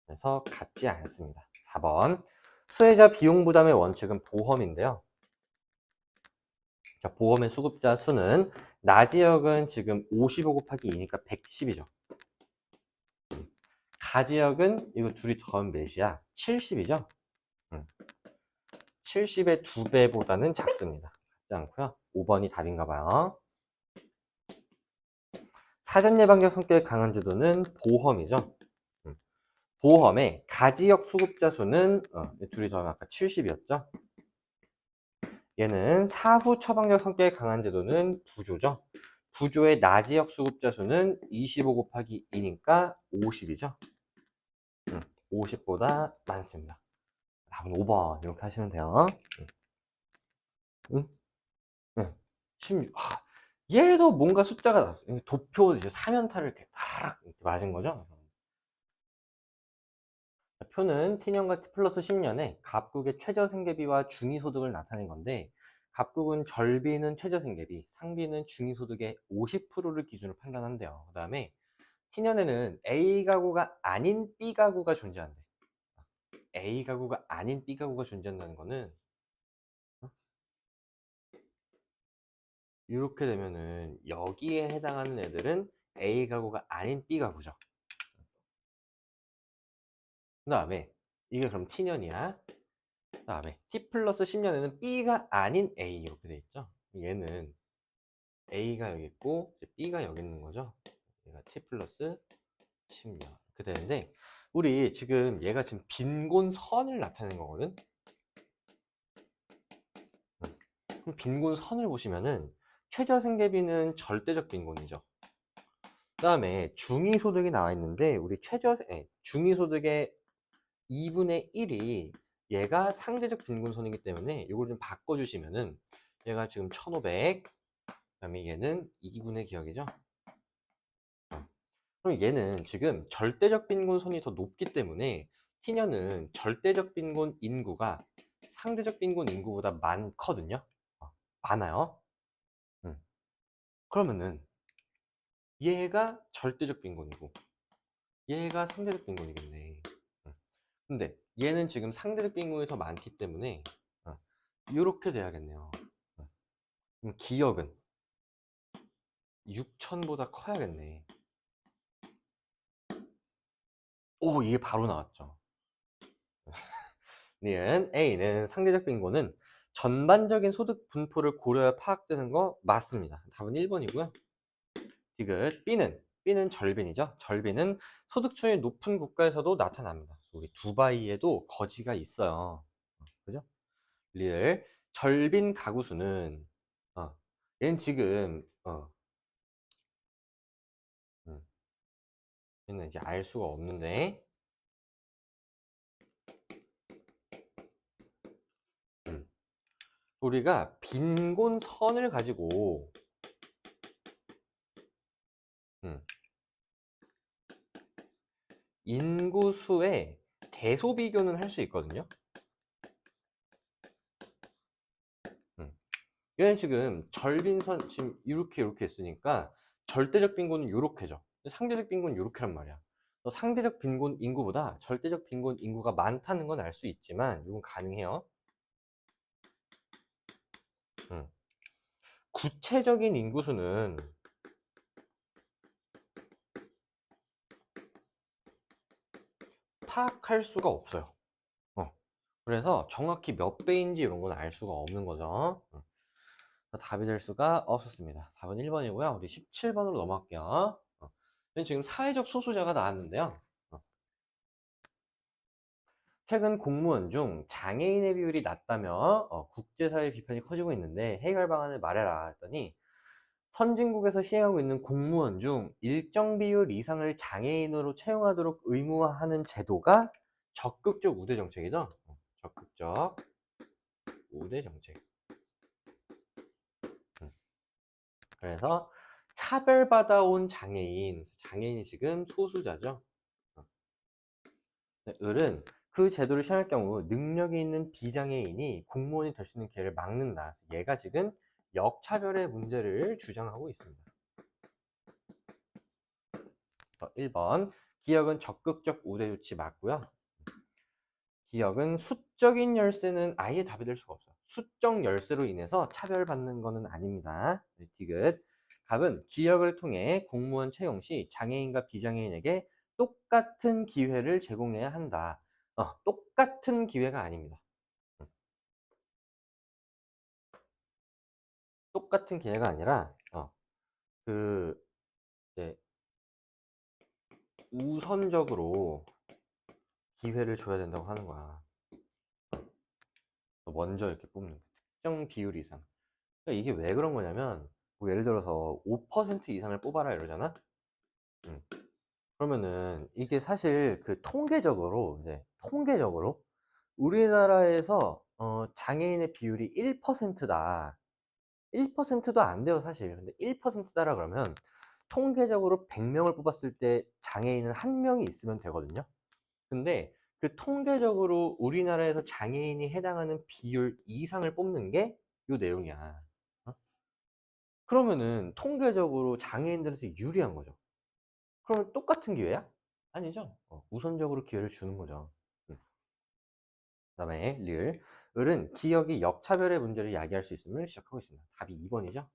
그래서 같지 않습니다. 4번 수혜자 비용 부담의 원칙은 보험인데요. 자, 보험의 수급자 수는 나지역은 지금 55 곱하기 2니까 110이죠. 가지역은 이거 둘이 더하면 몇이야? 70이죠. 70의 2배보다는 작습니다. 작지 않고요. 5번이 답인가 봐요. 사전 예방적 성격이 강한 제도는 보험이죠. 보험의 가지역 수급자 수는 둘이 더하면 아까 70이었죠. 얘는 사후 처방적 성격이 강한 제도는 부조죠. 부조의 나지역 수급자 수는 25 곱하기 2니까 50이죠. 50보다 많습니다. 답은 5번 이렇게 하시면 돼요. 응? 네. 16. 얘도 뭔가 숫자가 나왔어요. 도표 이제 사면타를 이렇게 딱 맞은 거죠. 표는 T년과 T 플러스 10년에 갑국의 최저생계비와 중위소득을 나타낸 건데, 갑국은 절비는 최저생계비, 상비는 중위소득의 50%를 기준으로 판단한대요. 그 다음에 T년에는 A 가구가 아닌 B 가구가 존재한대. A 가구가 아닌 B 가구가 존재한다는 거는 이렇게 되면은 여기에 해당하는 애들은 A 가구가 아닌 B 가구죠. 그 다음에 이게 그럼 T년이야. 그 다음에 T 플러스 10년에는 B가 아닌 A 이렇게 돼 있죠. 얘는 A가 여기 있고 B가 여기 있는 거죠. 얘가 T 플러스 10년 이렇게 되는데, 우리 지금 얘가 지금 빈곤선을 나타내는 거거든. 그럼 빈곤선을 보시면은 최저생계비는 절대적 빈곤이죠. 그 다음에 중위소득이 나와 있는데, 우리 중위소득의 2분의 1이 얘가 상대적 빈곤선이기 때문에 이걸 좀 바꿔주시면은, 얘가 지금 1500, 그 다음에 얘는 2분의 기억이죠. 그럼 얘는 지금 절대적 빈곤선이 더 높기 때문에 T년은 절대적 빈곤 인구가 상대적 빈곤 인구보다 많거든요. 많아요. 그러면은 얘가 절대적 빈곤이고 얘가 상대적 빈곤이겠네. 근데 얘는 지금 상대적 빈곤이 더 많기 때문에 이렇게 돼야겠네요. 그럼 기억은 6천보다 커야겠네. 오, 이게 바로 나왔죠. 니은 A는 상대적 빈곤은 전반적인 소득 분포를 고려해 파악되는 거 맞습니다. 답은 1번이고요. 디귿 B는 절빈이죠. 절빈은 소득층이 높은 국가에서도 나타납니다. 우리 두바이에도 거지가 있어요. 그죠? 리을 절빈 가구 수는 얘는 지금 음, 얘는 이제 알 수가 없는데 음, 우리가 빈곤선을 가지고 음, 인구수의 대소비교는 할 수 있거든요. 얘는 지금 절빈선 지금 이렇게 있으니까 절대적 빈곤은 요렇게죠. 상대적 빈곤은 요렇게란 말이야. 상대적 빈곤 인구보다 절대적 빈곤 인구가 많다는 건 알 수 있지만 이건 가능해요. 음. 구체적인 인구수는 파악할 수가 없어요. 그래서 정확히 몇 배인지 이런 건 알 수가 없는 거죠. 답이 될 수가 없었습니다. 답은 1번이고요. 우리 17번으로 넘어갈게요. 지금 사회적 소수자가 나왔는데요. 최근 공무원 중 장애인의 비율이 낮다며 국제사회 비판이 커지고 있는데 해결 방안을 말해라 했더니 선진국에서 시행하고 있는 공무원 중 일정 비율 이상을 장애인으로 채용하도록 의무화하는 제도가 적극적 우대 정책이죠. 적극적 우대 정책. 그래서 차별받아온 장애인이 지금 소수자죠. 네, 을은 그 제도를 시행할 경우 능력이 있는 비장애인이 공무원이 될 수 있는 기회를 막는다. 얘가 지금 역차별의 문제를 주장하고 있습니다. 1번 기역은 적극적 우대 조치 맞고요. 기역은 수적인 열세는 아예 답이 될 수가 없어요. 수적 열세로 인해서 차별받는 것은 아닙니다. 디귿 답은 기역을 통해 공무원 채용 시 장애인과 비장애인에게 똑같은 기회를 제공해야 한다. 똑같은 기회가 아닙니다. 똑같은 기회가 아니라 그 이제 우선적으로 기회를 줘야 된다고 하는 거야. 먼저 이렇게 뽑는 특정 비율 이상. 그러니까 이게 왜 그런 거냐면 뭐 예를 들어서 5% 이상을 뽑아라 이러잖아. 그러면은 이게 사실 그 통계적으로 우리나라에서 장애인의 비율이 1%다. 1%도 안 돼요, 사실. 근데 1%다라 그러면 통계적으로 100명을 뽑았을 때 장애인은 1명이 있으면 되거든요. 근데 그 통계적으로 우리나라에서 장애인이 해당하는 비율 이상을 뽑는 게 요 내용이야. 그러면은 통계적으로 장애인들한테 유리한 거죠. 그러면 똑같은 기회야? 아니죠. 우선적으로 기회를 주는 거죠. 그다음에 을은 기억이 역차별의 문제를 야기할 수 있음을 시작하고 있습니다. 답이 2번이죠.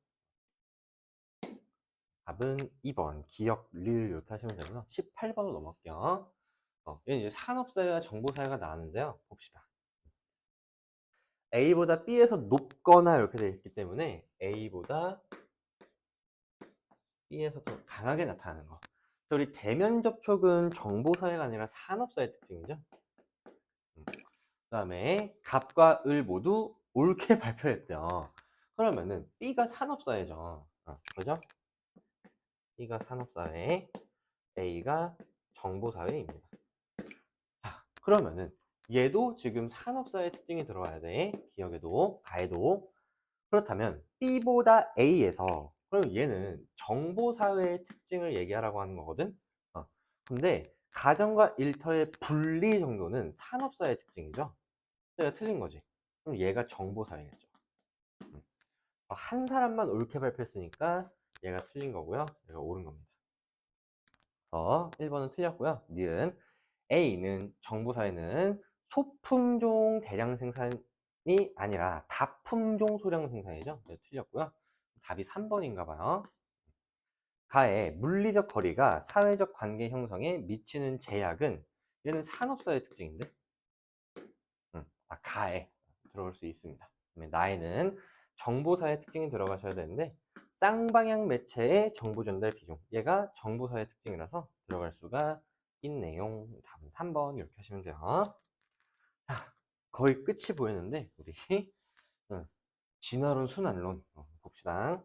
답은 2번 기억 이렇게 하시면 되고요. 18번으로 넘어갈게요. 얘는 이제 산업사회와 정보사회가 나왔는데요. 봅시다. A보다 B에서 높거나 이렇게 되어 있기 때문에 A보다 B에서 더 강하게 나타나는 거. 우리 대면 접촉은 정보사회가 아니라 산업사회 특징이죠. 그 다음에 갑과 을 모두 옳게 발표했대요. 그러면은 B가 산업사회죠. 그죠? B가 산업사회, A가 정보사회입니다. 자, 그러면은 얘도 지금 산업사회 특징이 들어와야 돼. 기억에도, 가에도. 그렇다면 B보다 A에서 그럼 얘는 정보사회의 특징을 얘기하라고 하는 거거든. 근데 가정과 일터의 분리 정도는 산업사회 특징이죠. 얘가 틀린 거지. 그럼 얘가 정보사회겠죠. 한 사람만 옳게 발표했으니까 얘가 틀린 거고요. 얘가 옳은 겁니다. 1번은 틀렸고요. 니은 A는 정보사회는 소품종 대량 생산이 아니라 다품종 소량 생산이죠. 네, 틀렸고요. 답이 3번인가 봐요. 가에 물리적 거리가 사회적 관계 형성에 미치는 제약은 얘는 산업사회 특징인데, 가에 들어갈 수 있습니다. 그다음에 나에는 정보사회 특징이 들어가셔야 되는데, 쌍방향 매체의 정보 전달 비중. 얘가 정보사회 특징이라서 들어갈 수가 있네요. 답은 3번 이렇게 하시면 돼요. 자, 거의 끝이 보이는데 우리 진화론, 순환론 봅시다.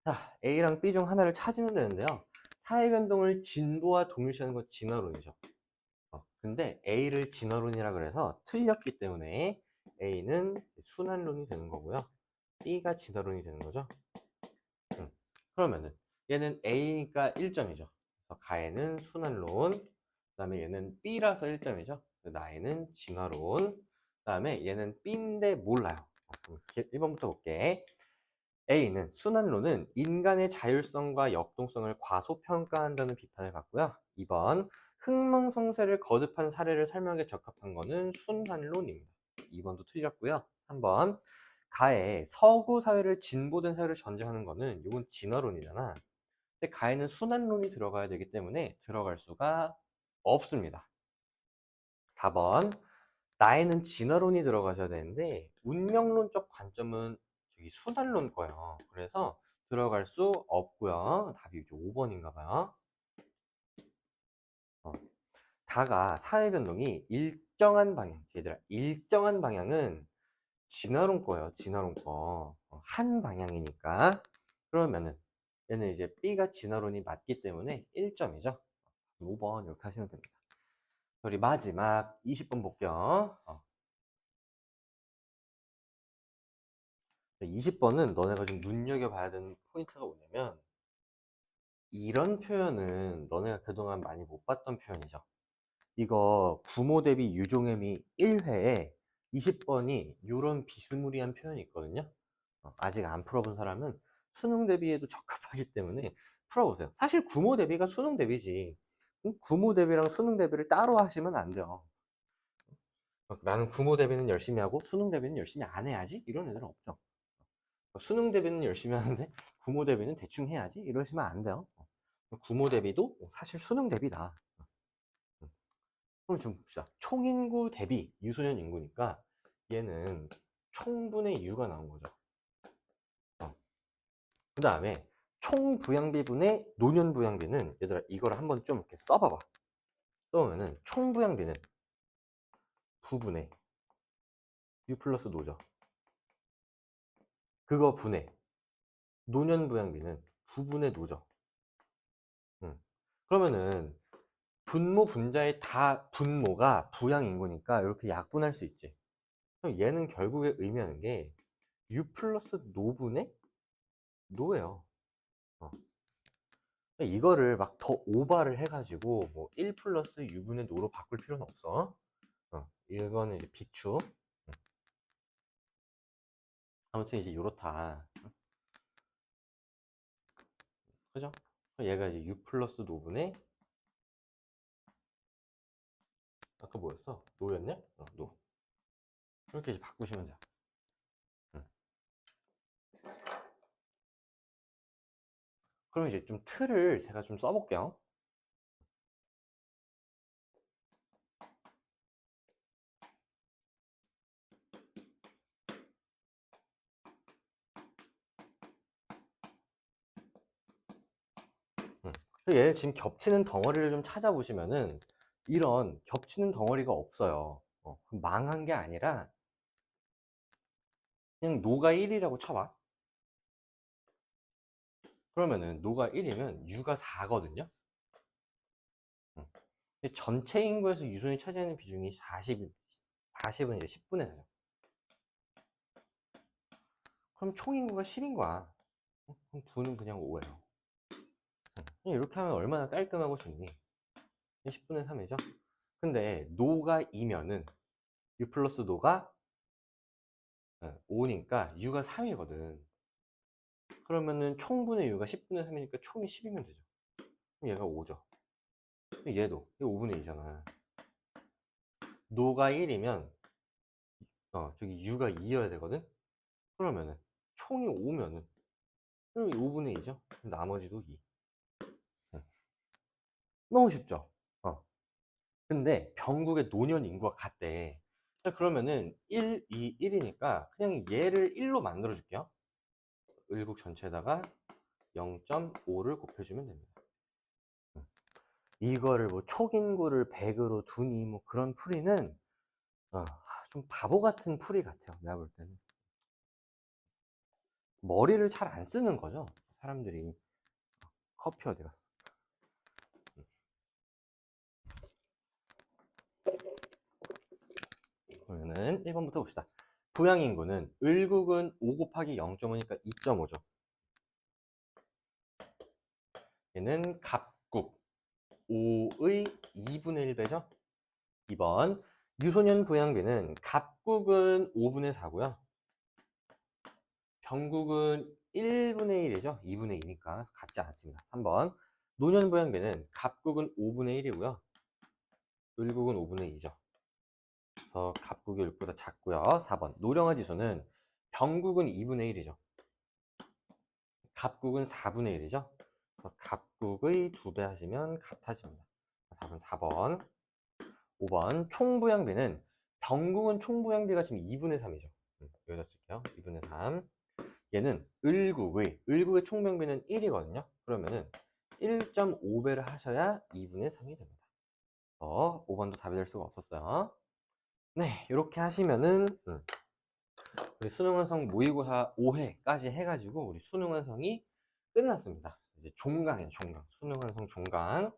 자, A랑 B 중 하나를 찾으면 되는데요. 사회변동을 진보와 동일시하는 건 진화론이죠. 근데 A를 진화론이라 그래서 틀렸기 때문에 A는 순환론이 되는 거고요. B가 진화론이 되는 거죠. 그러면은 얘는 A니까 1점이죠. 가에는 순환론, 그 다음에 얘는 B라서 1점이죠. 나에는 진화론, 그 다음에 얘는 B인데 몰라요. 1번부터 볼게. A는 순환론은 인간의 자율성과 역동성을 과소평가한다는 비판을 받고요. 2번 흥망성쇠를 거듭한 사례를 설명에 적합한 것은 순환론입니다. 2번도 틀렸고요. 3번 가에 서구 사회를 진보된 사회를 전제하는 것은 이건 진화론이잖아. 근데 가에는 순환론이 들어가야 되기 때문에 들어갈 수가 없습니다. 4번 나에는 진화론이 들어가셔야 되는데 운명론적 관점은 저기 순환론 거예요. 그래서 들어갈 수 없고요. 답이 5번인가 봐요. 다가 사회변동이 일정한 방향, 얘들아 일정한 방향은 진화론 거예요. 진화론 거. 한 방향이니까. 그러면은 얘는 이제 B가 진화론이 맞기 때문에 1점이죠. 5번 이렇게 하시면 됩니다. 우리 마지막 20번 볼게요. 20번은 너네가 좀 눈여겨봐야 되는 포인트가 뭐냐면 이런 표현은 너네가 그동안 많이 못 봤던 표현이죠. 이거 부모 대비 유종의미 1회에 20번이 이런 비스무리한 표현이 있거든요. 아직 안 풀어본 사람은 수능 대비에도 적합하기 때문에 풀어보세요. 사실 구모 대비가 수능 대비지. 구모 대비랑 수능 대비를 따로 하시면 안 돼요. 나는 구모 대비는 열심히 하고 수능 대비는 열심히 안 해야지? 이런 애들은 없죠. 수능 대비는 열심히 하는데 구모 대비는 대충 해야지? 이러시면 안 돼요. 구모 대비도 사실 수능 대비다. 그럼 좀 봅시다. 총인구 대비 유소년 인구니까 얘는 총분의 유가 나온 거죠. 그 다음에 총부양비분의 노년부양비는 얘들아 이걸 한번 좀 이렇게 써봐봐. 써보면은 총부양비는 부분의 U 플러스 노죠. 그거 분의 노년부양비는 부분의 노죠. 그러면은 분모 분자의 다 분모가 부양인구니까 이렇게 약분할 수 있지. 그럼 얘는 결국에 의미하는 게 U 플러스 노분의 노예요. 이거를 막 더 오바를 해가지고 뭐 1 플러스 U분의 노로 바꿀 필요는 없어. 이거는 이제 비추. 아무튼 이제 요렇다. 그죠? 얘가 이제 U 플러스 노분의 아까 뭐였어? 노였냐? 노. 이렇게 이제 바꾸시면 돼요. 그럼 이제 좀 틀을 제가 좀 써볼게요. 얘 지금 겹치는 덩어리를 좀 찾아보시면은 이런 겹치는 덩어리가 없어요. 그럼 망한 게 아니라 그냥 노가 1이라고 쳐봐. 그러면은 노가 1이면 U가 4거든요. 전체 인구에서 유손이 차지하는 비중이 40은 이제 10분의 4죠. 그럼 총 인구가 10인 거야. 그럼 부는 그냥 5예요. 이렇게 하면 얼마나 깔끔하고 좋니? 10분의 3이죠. 근데 노가 2면은 U 플러스 노가 5니까 U가 3이거든. 그러면은 총분의 U가 10분의 3이니까 총이 10이면 되죠. 그럼 얘가 5죠. 얘도 5분의 2잖아. 노가 1이면 저기 U가 2여야 되거든. 그러면은 총이 5면은 그럼 5분의 2죠. 나머지도 2. 너무 쉽죠? 근데 병국의 노년 인구가 같대. 자, 그러면은 1, 2, 1이니까 그냥 얘를 1로 만들어 줄게요. 을국 전체에다가 0.5를 곱해주면 됩니다. 이거를 뭐 촉인구를 100으로 두니 뭐 그런 풀이는 좀 바보 같은 풀이 같아요. 내가 볼 때는. 머리를 잘 안 쓰는 거죠. 사람들이. 커피 어디 갔어? 그러면은 1번부터 봅시다. 부양인구는 을국은 5 곱하기 0.5니까 2.5죠. 얘는 갑국 5의 2분의 1배죠. 2번 유소년 부양비는 갑국은 5분의 4고요. 병국은 1분의 1이죠. 2분의 2니까 같지 않습니다. 3번 노년 부양비는 갑국은 5분의 1이고요. 을국은 5분의 2죠. 그래서 갑국이 을보다 작고요. 4번 노령화 지수는 병국은 2분의 1이죠. 갑국은 4분의 1이죠. 갑국의 2배 하시면 같아집니다. 4번 4번 5번 총부양비는 병국은 총부양비가 지금 2분의 3이죠. 여기다 쓸게요. 2분의 3. 얘는 을국의 총부양비는 1이거든요. 그러면은 1.5배를 하셔야 2분의 3이 됩니다. 5번도 답이 될 수가 없었어요. 네, 이렇게 하시면은 우리 수능 완성 모의고사 5회까지 해가지고 우리 수능 완성이 끝났습니다. 이제 종강이에요, 종강. 수능 완성 종강.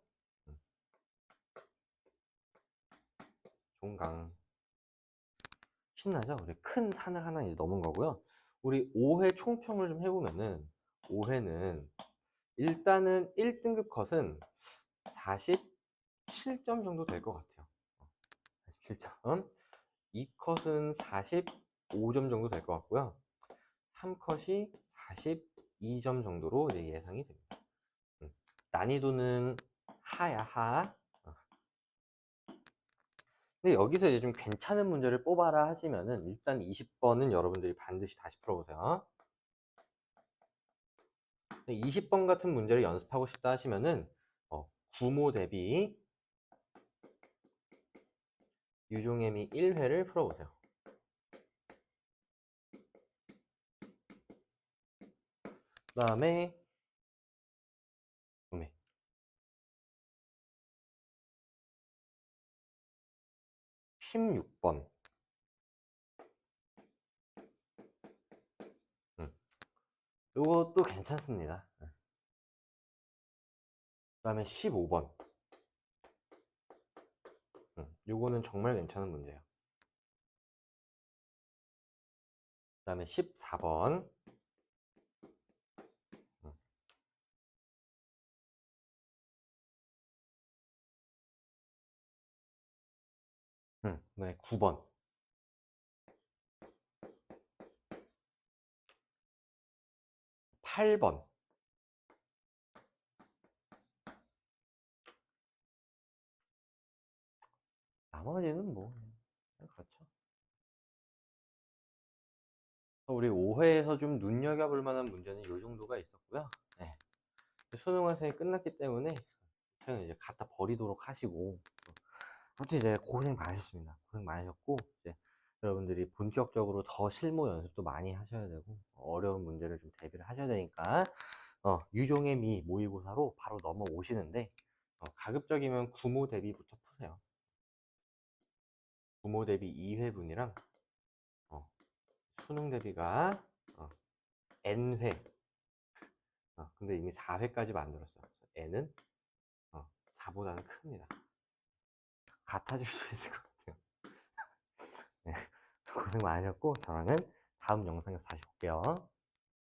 종강. 신나죠? 우리 큰 산을 하나 이제 넘은 거고요. 우리 5회 총평을 좀 해보면은 5회는 일단은 1등급 컷은 47점 정도 될 것 같아요. 47점. 2컷은 45점 정도 될 것 같고요. 3컷이 42점 정도로 이제 예상이 됩니다. 난이도는 하야, 하. 근데 여기서 이제 좀 괜찮은 문제를 뽑아라 하시면은 일단 20번은 여러분들이 반드시 다시 풀어보세요. 20번 같은 문제를 연습하고 싶다 하시면은 구모 대비 유종애미 1회를 풀어보세요. 그 다음에 16번 요것도 괜찮습니다. 그 다음에 15번 요거는 정말 괜찮은 문제예요. 그 다음에 14번 네, 9번 8번 나머지는 뭐 그렇죠. 우리 5회에서 좀 눈여겨볼 만한 문제는 이 정도가 있었고요. 네. 수능 완성이 끝났기 때문에 저는 이제 갖다 버리도록 하시고 아무튼 이제 고생 많으셨습니다. 고생 많으셨고 이제 여러분들이 본격적으로 더 실무 연습도 많이 하셔야 되고 어려운 문제를 좀 대비를 하셔야 되니까 유종의 미 모의고사로 바로 넘어오시는데 가급적이면 구모 대비부터 푸세요. 구모 대비 2회분이랑 수능 대비가 n회 근데 이미 4회까지 만들었어요. n은 4보다는 큽니다. 같아질 수 있을 것 같아요. 네, 고생 많으셨고 저랑은 다음 영상에서 다시 볼게요.